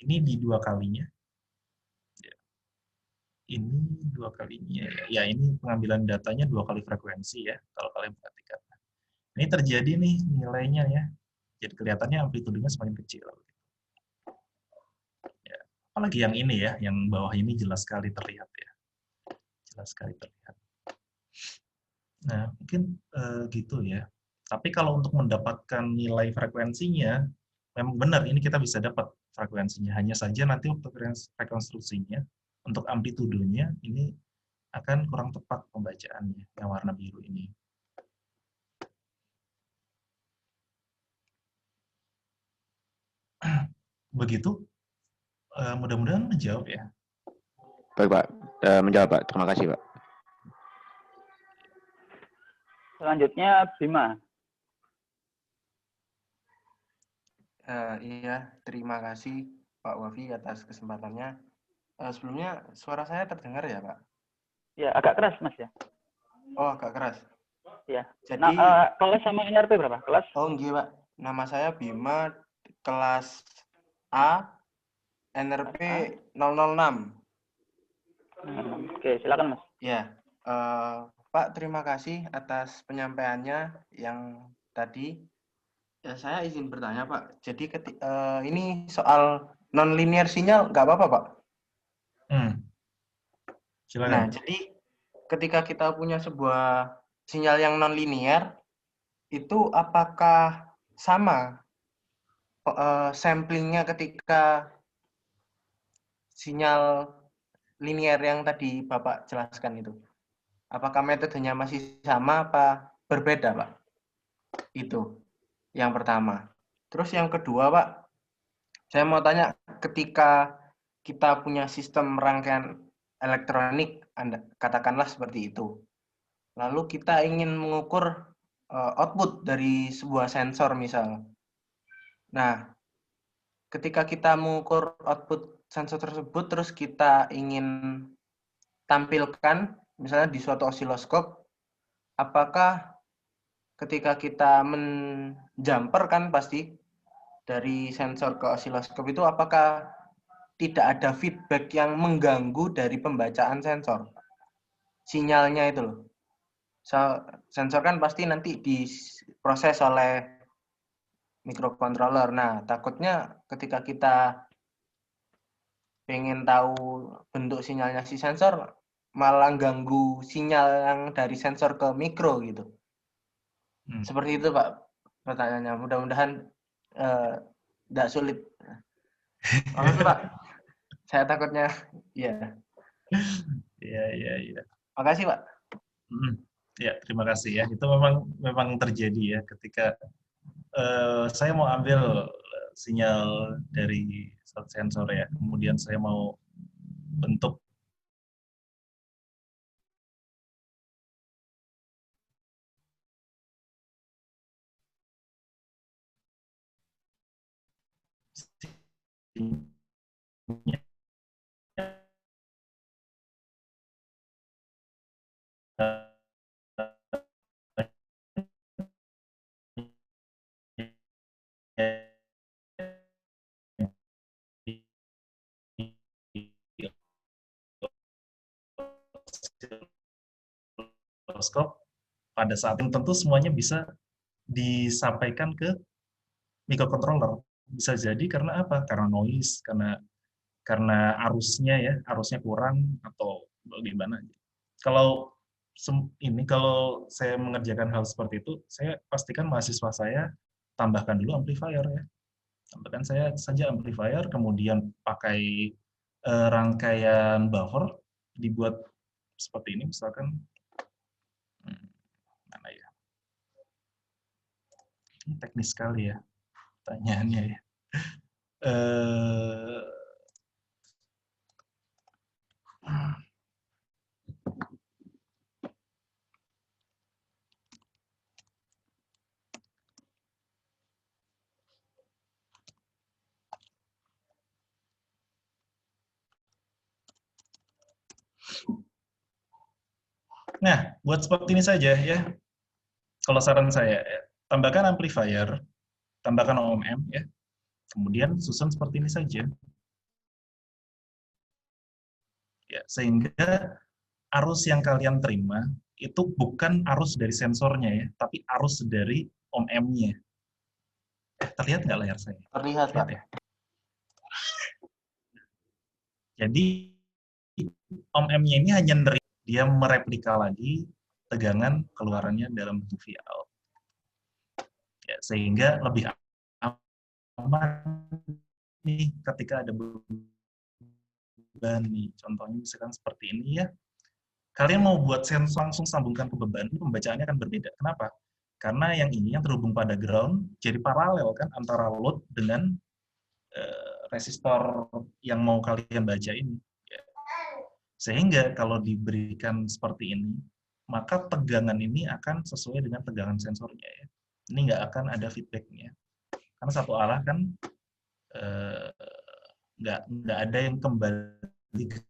ini di 2 kalinya. Ini 2 kalinya. Ya ini pengambilan datanya 2 kali frekuensi ya, kalau kalian perhatikan. Ini terjadi nih nilainya ya. Jadi kelihatannya amplitudenya semakin kecil. Ya, apalagi yang ini ya, yang bawah ini jelas sekali terlihat ya. Jelas sekali terlihat. Nah, mungkin gitu ya. Tapi kalau untuk mendapatkan nilai frekuensinya, memang benar ini kita bisa dapat frekuensinya. Hanya saja nanti waktu rekonstruksinya, untuk amplitudenya ini akan kurang tepat pembacaannya, yang warna biru ini. Begitu, mudah-mudahan menjawab ya. Baik Pak, menjawab Pak. Terima kasih Pak. Selanjutnya Bima. Iya, terima kasih Pak Wafi atas kesempatannya. Sebelumnya suara saya terdengar ya Pak? Ya, agak keras Mas ya. Oh, agak keras. Ya. Jadi, kelas sama NRP berapa? Kelas? Oh, enggak Pak. Nama saya Bima, kelas A, NRP 006. Oke, silakan Mas. Ya, Pak terima kasih atas penyampaiannya yang tadi. Ya, saya izin bertanya, Pak. Jadi ini soal non-linear sinyal, nggak apa-apa, Pak? Nah, Nah, silakan. jadi ketika kita punya sebuah sinyal yang non-linear, itu apakah sama samplingnya ketika sinyal linear yang tadi Bapak jelaskan itu? Apakah metodenya masih sama apa berbeda, Pak? Itu yang pertama. Terus yang kedua, Pak, saya mau tanya, ketika kita punya sistem rangkaian elektronik, katakanlah seperti itu, lalu kita ingin mengukur output dari sebuah sensor misal. Nah, ketika kita mengukur output sensor tersebut, terus kita ingin tampilkan, misalnya di suatu osiloskop, apakah ketika kita menjumper kan pasti dari sensor ke osiloskop itu, apakah tidak ada feedback yang mengganggu dari pembacaan sensor? Sinyalnya itu loh. Sensor kan pasti nanti diproses oleh microcontroller. Nah, takutnya ketika kita pengen tahu bentuk sinyalnya si sensor, malah ganggu sinyal yang dari sensor ke mikro gitu. Seperti itu, Pak, pertanyaannya. Mudah-mudahan tidak sulit. Makasih, Pak. Saya takutnya, ya. Iya. Makasih, Pak. Ya, terima kasih ya. Itu memang terjadi ya ketika saya mau ambil sinyal dari sensor ya, kemudian saya mau bentuk osiloskop. Pada saat yang tentu semuanya bisa disampaikan ke microcontroller. Bisa jadi karena apa? Karena noise, karena arusnya kurang atau bagaimana. Kalau kalau saya mengerjakan hal seperti itu, saya pastikan mahasiswa saya tambahkan dulu amplifier ya. Tambahkan saya saja amplifier, kemudian pakai rangkaian buffer dibuat seperti ini misalkan. Mana ya? Ini teknis sekali ya pertanyaannya ya. Nah, buat seperti ini saja ya. Kalau saran saya, ya, tambahkan amplifier, tambahkan OMM ya. Kemudian susun seperti ini saja. Ya, sehingga arus yang kalian terima itu bukan arus dari sensornya ya, tapi arus dari OMM-nya. Terlihat nggak layar saya? Terlihat, Pak. Ya? Jadi OMM-nya ini hanya dia mereplika lagi tegangan keluarannya dalam bentuk Vout. Ya, sehingga lebih aman nih ketika ada beban nih. Contohnya misalkan seperti ini ya. Kalian mau buat sensor langsung sambungkan ke beban, pembacaannya akan berbeda. Kenapa? Karena yang ini yang terhubung pada ground jadi paralel kan antara load dengan resistor yang mau kalian baca ini. Sehingga kalau diberikan seperti ini, maka tegangan ini akan sesuai dengan tegangan sensornya ya. Ini nggak akan ada feedbacknya. Karena satu arah kan nggak ada yang kembali ke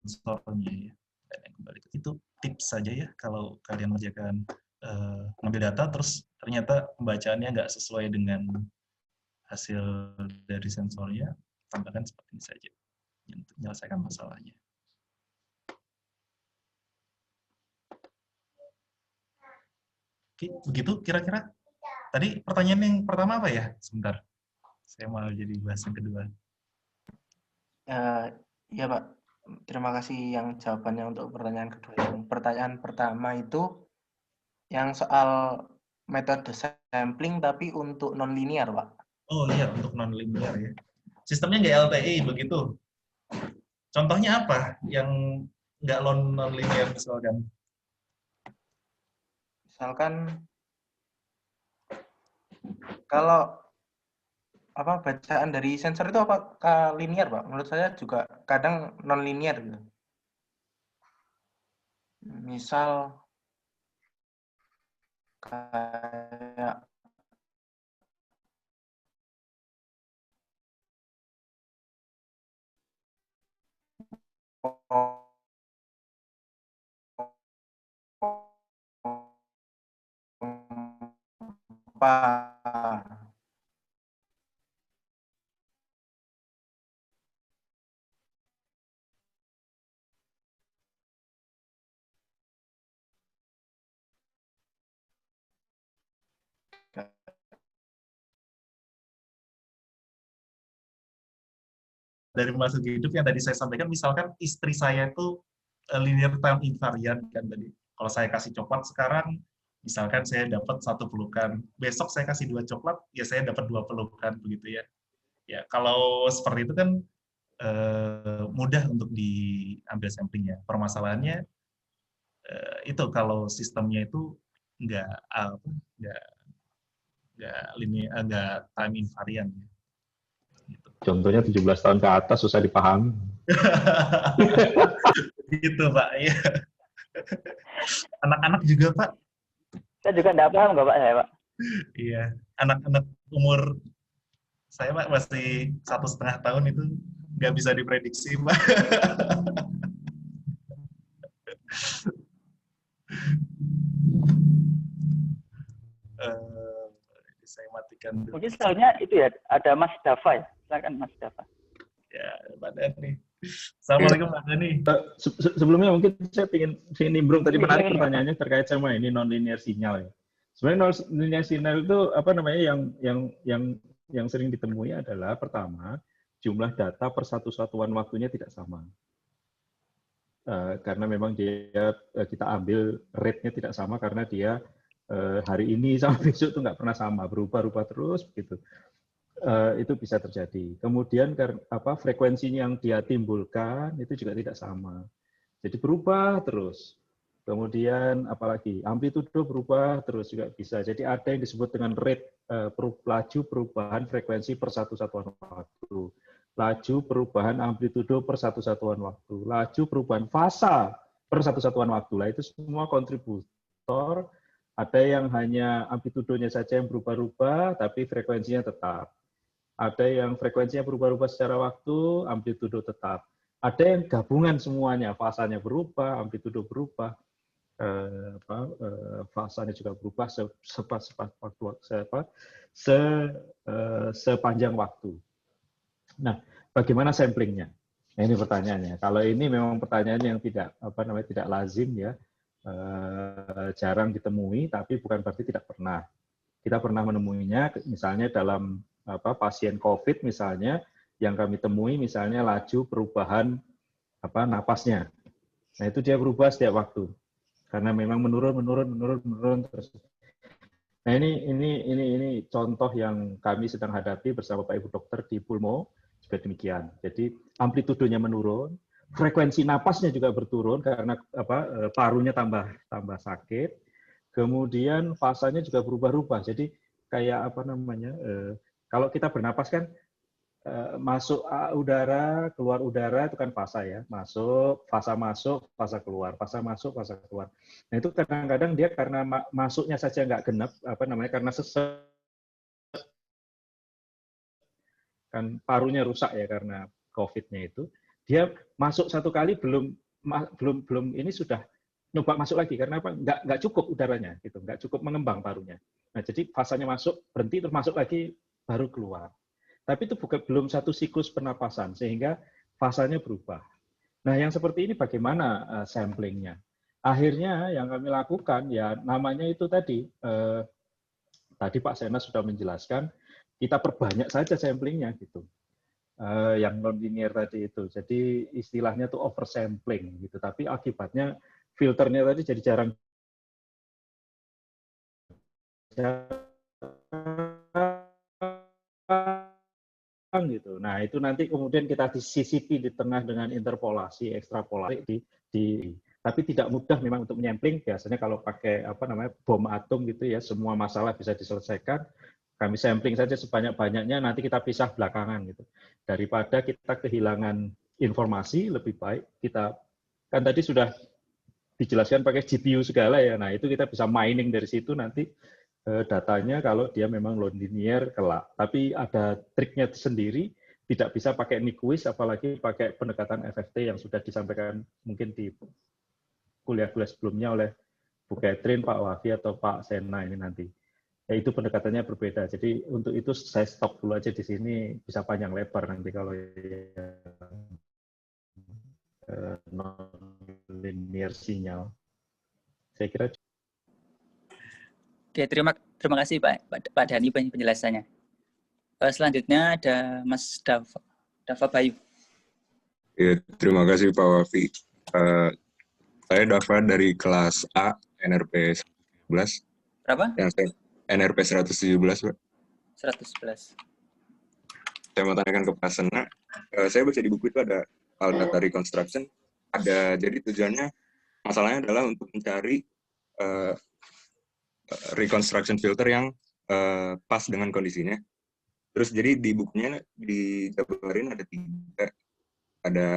sensornya ya. Dan yang kembali ke itu tips saja ya kalau kalian mengerjakan ngambil data terus ternyata pembacaannya nggak sesuai dengan hasil dari sensornya, tambahkan seperti ini saja untuk menyelesaikan masalahnya. Begitu kira-kira. Tadi pertanyaan yang pertama apa ya? Sebentar. Saya mau jadi bahas yang kedua. Ya Pak, terima kasih yang jawabannya untuk pertanyaan kedua. Yang pertanyaan pertama itu yang soal metode sampling tapi untuk non-linear Pak. Oh iya, untuk non-linear ya. Sistemnya nggak LTI begitu. Contohnya apa yang nggak non-linear misalkan? Misalkan kalau bacaan dari sensor itu apakah linear Pak? Menurut saya juga kadang non-linear gitu. Misal kayak pompa. Dari masuk hidup yang tadi saya sampaikan, misalkan istri saya itu linear time invariant kan tadi. Kalau saya kasih coklat sekarang, misalkan saya dapat 1 pelukan, besok saya kasih 2 coklat, ya saya dapat 2 pelukan begitu ya. Ya kalau seperti itu kan mudah untuk diambil samplingnya. Permasalahannya itu kalau sistemnya itu nggak linear, nggak time invariant. Gitu. Contohnya 17 tahun ke atas susah dipahami. Gitu Pak, ya. Anak-anak juga Pak. Saya juga nggak paham Bapak saya Pak. Iya, anak-anak umur saya Pak masih 1,5 tahun itu nggak bisa diprediksi Pak. Saya matikan dulu. Mungkin selanjutnya itu ya, ada Mas Dava ya. Silakan Mas Dava. Ya, Pak Dhani. Assalamualaikum Pak Dhani. Sebelumnya mungkin saya ingin nimbrung tadi menarik pertanyaannya terkait sama ini non-linear sinyal ya. Sebenarnya non-linear sinyal itu apa namanya yang sering ditemui adalah pertama jumlah data per satu satuan waktunya tidak sama. Karena memang kita ambil rate-nya tidak sama karena dia hari ini sama besok itu nggak pernah sama, berubah-ubah terus begitu. Itu bisa terjadi. Kemudian frekuensinya yang dia timbulkan itu juga tidak sama. Jadi berubah terus. Kemudian apalagi amplitudo berubah terus juga bisa. Jadi ada yang disebut dengan rate laju perubahan frekuensi per satu satuan waktu. Laju perubahan amplitudo per satu satuan waktu. Laju perubahan fasa per satu satuan waktu. Lah itu semua kontributor. Ada yang hanya amplitudonya saja yang berubah-ubah, tapi frekuensinya tetap. Ada yang frekuensinya berubah-ubah secara waktu, amplitudo tetap. Ada yang gabungan semuanya, fasanya berubah, amplitudo berubah, fasanya juga berubah sepanjang waktu. Nah, bagaimana samplingnya? Nah, ini pertanyaannya. Kalau ini memang pertanyaan yang tidak lazim ya. Jarang ditemui, tapi bukan berarti tidak pernah. Kita pernah menemuinya, misalnya dalam pasien COVID misalnya, yang kami temui misalnya laju perubahan napasnya. Nah itu dia berubah setiap waktu, karena memang menurun terus. Nah ini contoh yang kami sedang hadapi bersama Pak Ibu Dokter di Pulmo juga demikian. Jadi amplitudonya menurun. Frekuensi napasnya juga berturun karena parunya tambah sakit. Kemudian fasanya juga berubah-ubah. Jadi kayak kalau kita bernapas kan masuk udara, keluar udara itu kan fasa ya. Masuk, fasa keluar, fasa masuk, fasa keluar. Nah itu kadang-kadang dia karena masuknya saja nggak genap, karena sesek kan parunya rusak ya karena COVID-nya itu. Dia masuk satu kali belum ini sudah nyoba masuk lagi karena apa? Nggak cukup udaranya gitu, nggak cukup mengembang parunya. Nah jadi fasanya masuk berhenti terus masuk lagi baru keluar. Tapi itu belum satu siklus pernapasan sehingga fasanya berubah. Nah yang seperti ini bagaimana samplingnya? akhirnya yang kami lakukan ya namanya itu tadi Pak Sena sudah menjelaskan, kita perbanyak saja samplingnya gitu. Yang non-linear tadi itu. Jadi istilahnya tuh oversampling gitu. Tapi akibatnya filternya tadi jadi jarang gitu. Nah, itu nanti kemudian kita disisipi di tengah dengan interpolasi, ekstrapolasi tapi tidak mudah memang untuk menyampling. Biasanya kalau pakai bom atom gitu ya, semua masalah bisa diselesaikan. Kami sampling saja sebanyak-banyaknya, nanti kita pisah belakangan gitu. Daripada kita kehilangan informasi, lebih baik kita, kan tadi sudah dijelaskan pakai GPU segala ya, nah itu kita bisa mining dari situ nanti datanya kalau dia memang non-linear kelak. Tapi ada triknya sendiri, tidak bisa pakai Nyquist, apalagi pakai pendekatan FFT yang sudah disampaikan mungkin di kuliah-kuliah sebelumnya oleh Bu Catherine, Pak Wafi, atau Pak Sena ini nanti. Ya, itu pendekatannya berbeda. Jadi untuk itu saya stop dulu aja di sini, bisa panjang lebar nanti kalau non-linear sinyal. Saya kira. Oke, terima kasih Pak Dhani penjelasannya. Selanjutnya ada Mas Dava Bayu. Ya, terima kasih Pak Wafi. Saya Dava dari kelas A NRP 11. Berapa? Yang saya NRP 117, Pak. 111. Saya mau tanyakan ke Pak Sena. Saya baca di buku itu ada file data reconstruction. Jadi tujuannya, masalahnya adalah untuk mencari reconstruction filter yang pas dengan kondisinya. Terus jadi di bukunya dijabarin ada 3. Ada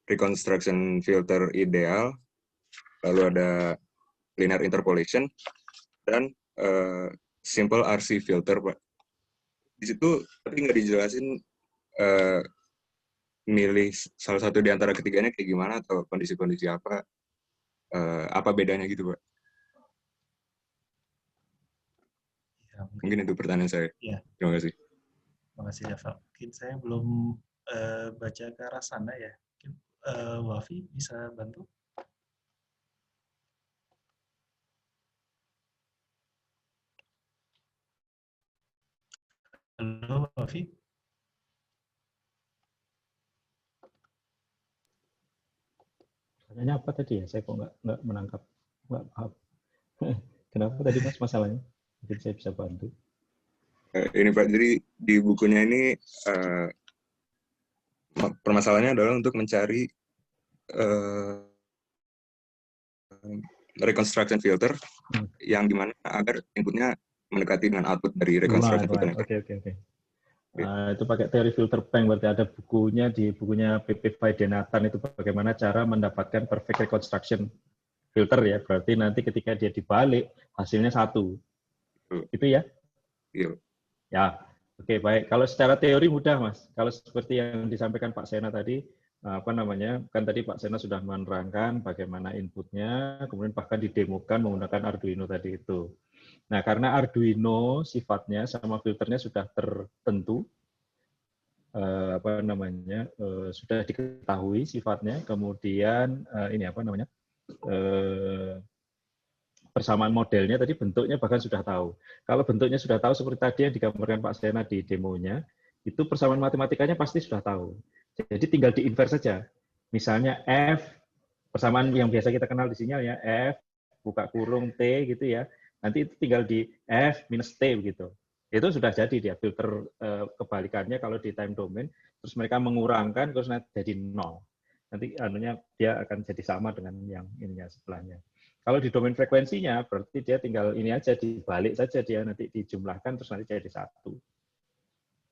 reconstruction filter ideal, lalu ada linear interpolation, dan simple RC filter, Pak. Di situ tapi nggak dijelasin milih salah satu di antara ketiganya kayak gimana atau kondisi-kondisi apa bedanya gitu, Pak. Ya, mungkin itu pertanyaan saya. Ya. Terima kasih. Terima kasih, Dava. Mungkin saya belum baca ke arah sana ya. Mungkin Wafi bisa bantu? Halo, Wafi. Pertanyaannya apa tadi ya? Saya kok nggak menangkap, nggak paham. Kenapa tadi Mas masalahnya? Mungkin saya bisa bantu. Ini Pak, jadi di bukunya ini permasalahannya adalah untuk mencari reconstruction filter yang dimana agar inputnya mendekati dengan output dari reconstruction filter. Oke. Itu pakai teori filter bank, berarti ada bukunya di bukunya PP Vaidyanathan itu bagaimana cara mendapatkan perfect reconstruction filter ya. Berarti nanti ketika dia dibalik hasilnya 1. Itu ya? Iya. Ya, oke, baik. Kalau secara teori mudah, Mas. Kalau seperti yang disampaikan Pak Sena tadi, kan tadi Pak Sena sudah menerangkan bagaimana inputnya, kemudian bahkan didemokan menggunakan Arduino tadi itu. Nah, karena Arduino sifatnya sama filternya sudah tertentu, sudah diketahui sifatnya, kemudian persamaan modelnya tadi bentuknya bahkan sudah tahu. Kalau bentuknya sudah tahu seperti tadi yang digambarkan Pak Sena di demonya, itu persamaan matematikanya pasti sudah tahu. Jadi tinggal diinvers saja. Misalnya F, persamaan yang biasa kita kenal di sinyal ya, F, buka kurung T gitu ya. Nanti itu tinggal di F minus T begitu. Itu sudah jadi dia filter kebalikannya kalau di time domain, terus mereka mengurangkan terus nanti jadi 0. Nanti dia akan jadi sama dengan yang ininya sebelahnya. Kalau di domain frekuensinya berarti dia tinggal ini aja dibalik saja, dia nanti dijumlahkan terus nanti jadi 1.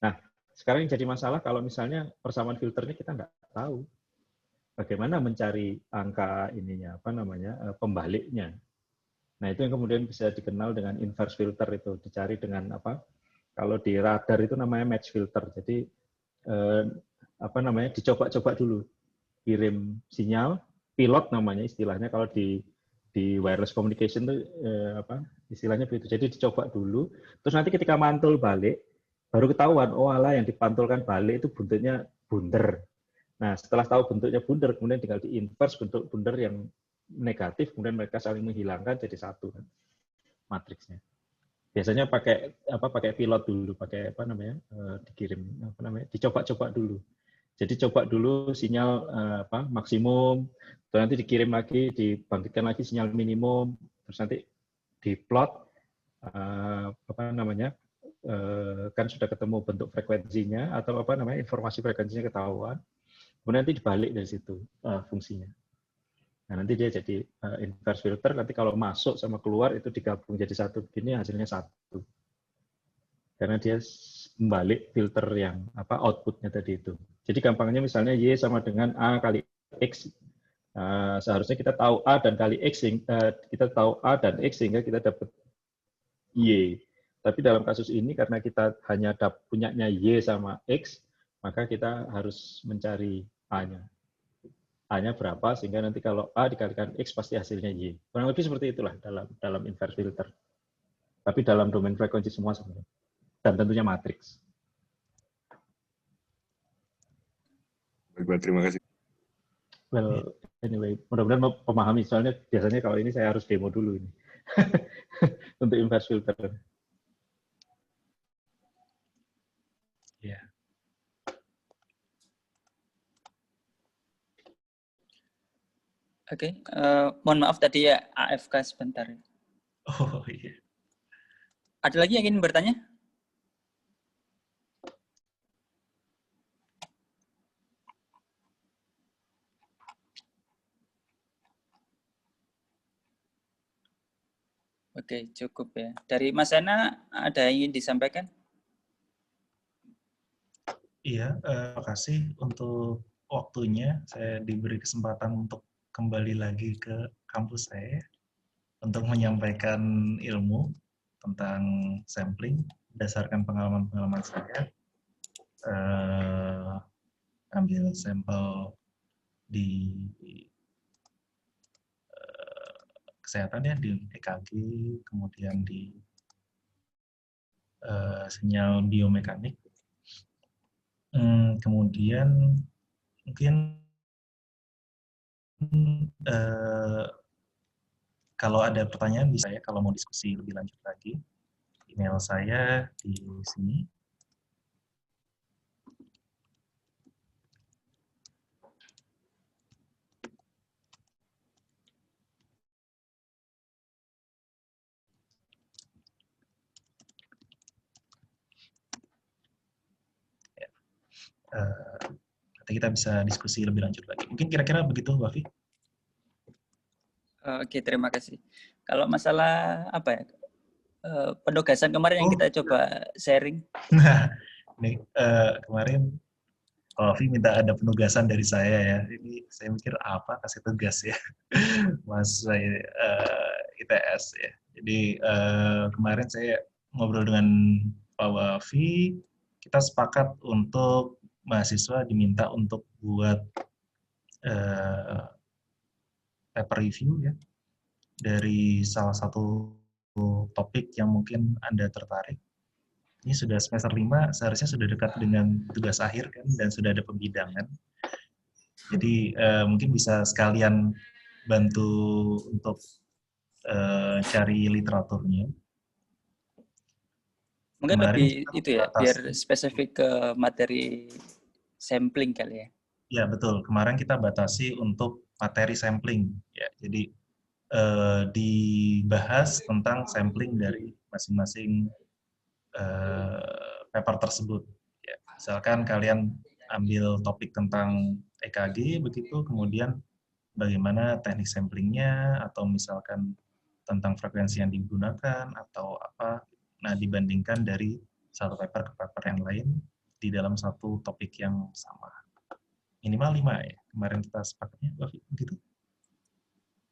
Nah, sekarang yang jadi masalah kalau misalnya persamaan filternya kita nggak tahu. Bagaimana mencari angka ininya, pembaliknya. Nah, itu yang kemudian bisa dikenal dengan inverse filter itu, dicari dengan kalau di radar itu namanya match filter. Jadi dicoba-coba dulu. Kirim sinyal, pilot namanya istilahnya kalau di wireless communication itu istilahnya begitu. Jadi dicoba dulu, terus nanti ketika mantul balik, baru ketahuan, yang dipantulkan balik itu buntutnya bunder. Nah, setelah tahu bentuknya bunder, kemudian tinggal di-inverse bentuk bunder yang negatif, kemudian mereka saling menghilangkan jadi satu kan matriksnya. Biasanya pakai pilot dulu, pakai dikirim dicoba-coba dulu. Jadi coba dulu sinyal maksimum, terus nanti dikirim lagi, dibangkitkan lagi sinyal minimum, terus nanti diplot kan sudah ketemu bentuk frekuensinya atau informasi frekuensinya ketahuan, kemudian nanti dibalik dari situ fungsinya. Nah, nanti dia jadi inverse filter, nanti kalau masuk sama keluar itu digabung jadi satu begini, hasilnya satu. Karena dia membalik filter yang outputnya tadi itu. Jadi gampangnya misalnya Y sama dengan A kali X. Seharusnya kita tahu A dan kali X, kita tahu A dan X sehingga kita dapat Y. Tapi dalam kasus ini karena kita hanya punyanya Y sama X, maka kita harus mencari A-nya. A-nya berapa sehingga nanti kalau A dikalikan X pasti hasilnya Y. Kurang lebih seperti itulah dalam inverse filter. Tapi dalam domain frekuensi semua sebenarnya. Dan tentunya matriks. Baik, terima kasih. Well, anyway, mudah-mudahan memahami. Soalnya biasanya kalau ini saya harus demo dulu ini. Untuk inverse filter. Ya. Oke, mohon maaf tadi ya AFK sebentar. Oh iya. Ada lagi yang ingin bertanya? Oke, cukup ya. Dari Mas Ena, ada yang ingin disampaikan? Iya, terima kasih untuk waktunya. Saya diberi kesempatan untuk kembali lagi ke kampus saya untuk menyampaikan ilmu tentang sampling berdasarkan pengalaman-pengalaman saya. Ambil sampel di kesehatan ya, di EKG, kemudian di sinyal biomekanik. Kemudian mungkin kalau ada pertanyaan bisa ya, kalau mau diskusi lebih lanjut lagi. Email saya di sini. Nanti kita bisa diskusi lebih lanjut lagi. Mungkin kira-kira begitu, Wafi? Oke, terima kasih. Kalau masalah penugasan kemarin yang kita coba sharing. Nah, ini kemarin Wafi minta ada penugasan dari saya ya. Ini saya mikir apa kasih tugas ya, Mas ITS ya. Jadi kemarin saya ngobrol dengan Pak Wafi, kita sepakat untuk mahasiswa diminta untuk buat paper review ya dari salah satu topik yang mungkin Anda tertarik. Ini sudah semester 5, seharusnya sudah dekat dengan tugas akhir kan, dan sudah ada pembidangan. Jadi mungkin bisa sekalian bantu untuk cari literaturnya. Mungkin Kemarin lebih itu ya, biar spesifik ke materi sampling kali ya. Ya betul, kemarin kita batasi untuk materi sampling. Ya, jadi dibahas tentang sampling dari masing-masing paper tersebut. Ya, misalkan kalian ambil topik tentang EKG begitu, kemudian bagaimana teknik samplingnya, atau misalkan tentang frekuensi yang digunakan atau apa. Nah, dibandingkan dari satu paper ke paper yang lain di dalam satu topik yang sama. Minimal 5 ya. Kemarin kita sepakatnya begitu.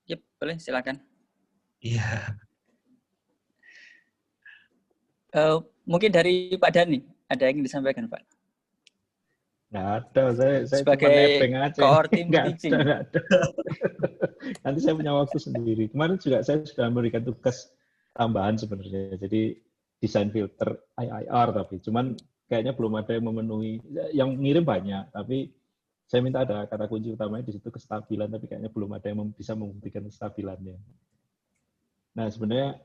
Yep, boleh silakan. Iya. Mungkin dari Pak Dhani, ada yang ingin disampaikan, Pak? Nggak ada, saya sebagai cuma nebeng aja. core team Nggak teaching. ada. Nanti saya punya waktu sendiri. Kemarin juga saya sudah memberikan tugas tambahan sebenarnya. Jadi desain filter IIR, tapi cuman kayaknya belum ada yang memenuhi. Yang ngirim banyak, tapi Saya minta ada kata kunci utamanya di situ kestabilan, tapi kayaknya belum ada yang bisa membuktikan kestabilannya. Nah, sebenarnya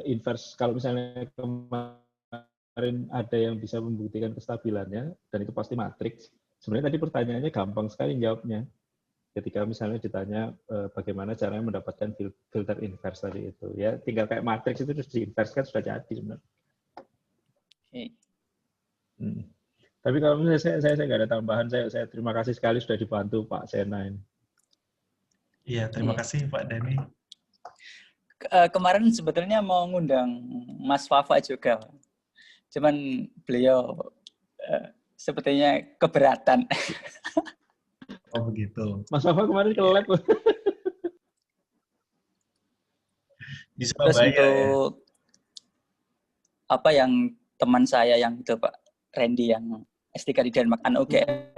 inverse, kalau misalnya kemarin ada yang bisa membuktikan kestabilannya, dan itu pasti matriks, sebenarnya tadi pertanyaannya gampang sekali jawabnya. Ketika misalnya ditanya bagaimana caranya mendapatkan filter inverse tadi itu, ya tinggal kayak matriks itu terus diinverskan sudah jadi sebenarnya. Oke. Tapi kalau misalnya saya nggak ada tambahan, saya terima kasih sekali sudah dibantu Pak Sena ini. Iya, terima kasih Pak Dani. Kemarin sebetulnya mau ngundang Mas Wafa juga, cuman beliau sepertinya keberatan. Oh begitu. Mas Wafa kemarin ke lab. Di Terus Surabaya ya. untuk apa yang teman saya yang itu Pak Randy yang S3 di Denmark, UGM.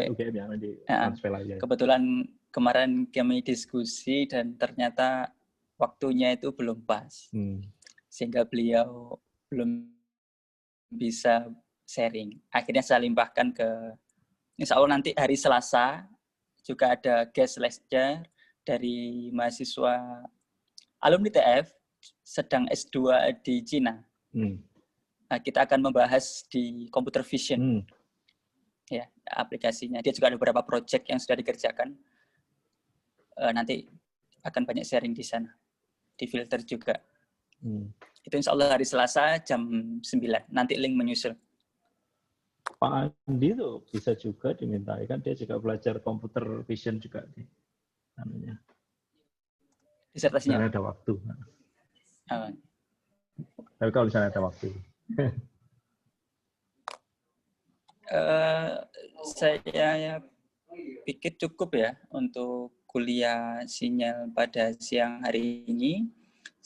UGM yang di transfer aja. Kebetulan kemarin kami diskusi dan ternyata waktunya itu belum pas. Sehingga beliau belum bisa sharing. Akhirnya saya limpahkan ke, insya Allah nanti hari Selasa juga ada guest lecture dari mahasiswa alumni TF sedang S2 di Cina. Nah, kita akan membahas di computer vision, ya aplikasinya. Dia juga ada beberapa project yang sudah dikerjakan. Nanti akan banyak sharing di sana, di filter juga. Itu insya Allah hari Selasa jam 9. Nanti link menyusul. Pak Andi tuh bisa juga dimintai, kan dia juga belajar computer vision juga nih, namanya. Disertasinya? Misalnya ada waktu. Tapi kalau misalnya ada waktu. Saya pikir cukup ya untuk kuliah sinyal pada siang hari ini.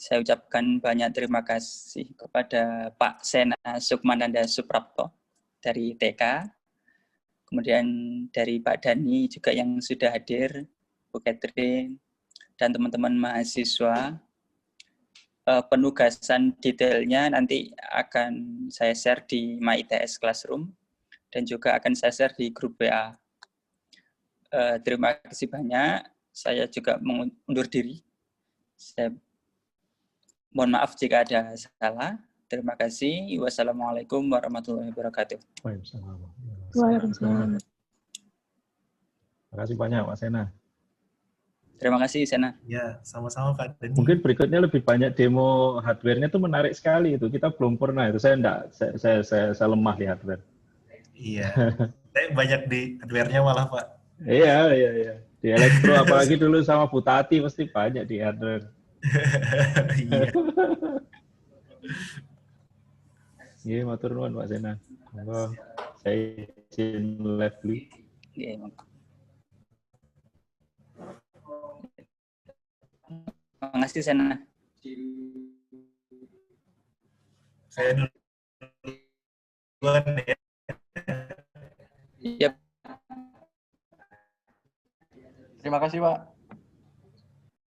Saya ucapkan banyak terima kasih kepada Pak Sena Sukmananda Suprapto dari TK, kemudian dari Pak Dani juga yang sudah hadir, Bu Catherine, dan teman-teman mahasiswa. Penugasan detailnya nanti akan saya share di MyITS Classroom dan juga akan saya share di grup WA. Terima kasih banyak. Saya juga mengundur diri. Saya mohon maaf jika ada salah. Terima kasih. Wassalamualaikum warahmatullahi wabarakatuh. Waalaikumsalam. Terima kasih banyak Pak Sena. Terima kasih Sena. Ya, sama-sama Pak Dani. Mungkin berikutnya lebih banyak demo hardware-nya itu menarik sekali itu. Kita belum pernah itu. Saya lemah di hardware. Iya. Saya banyak di hardware-nya malah Pak. Iya. Di elektro apalagi dulu sama Bu Tati pasti banyak di hardware. Iya. Iya, matur nuwun Pak Sena. Monggo saya izin live dulu. Iya, terima kasih Sena. Saya duluan ya. Yep. Terima kasih Pak.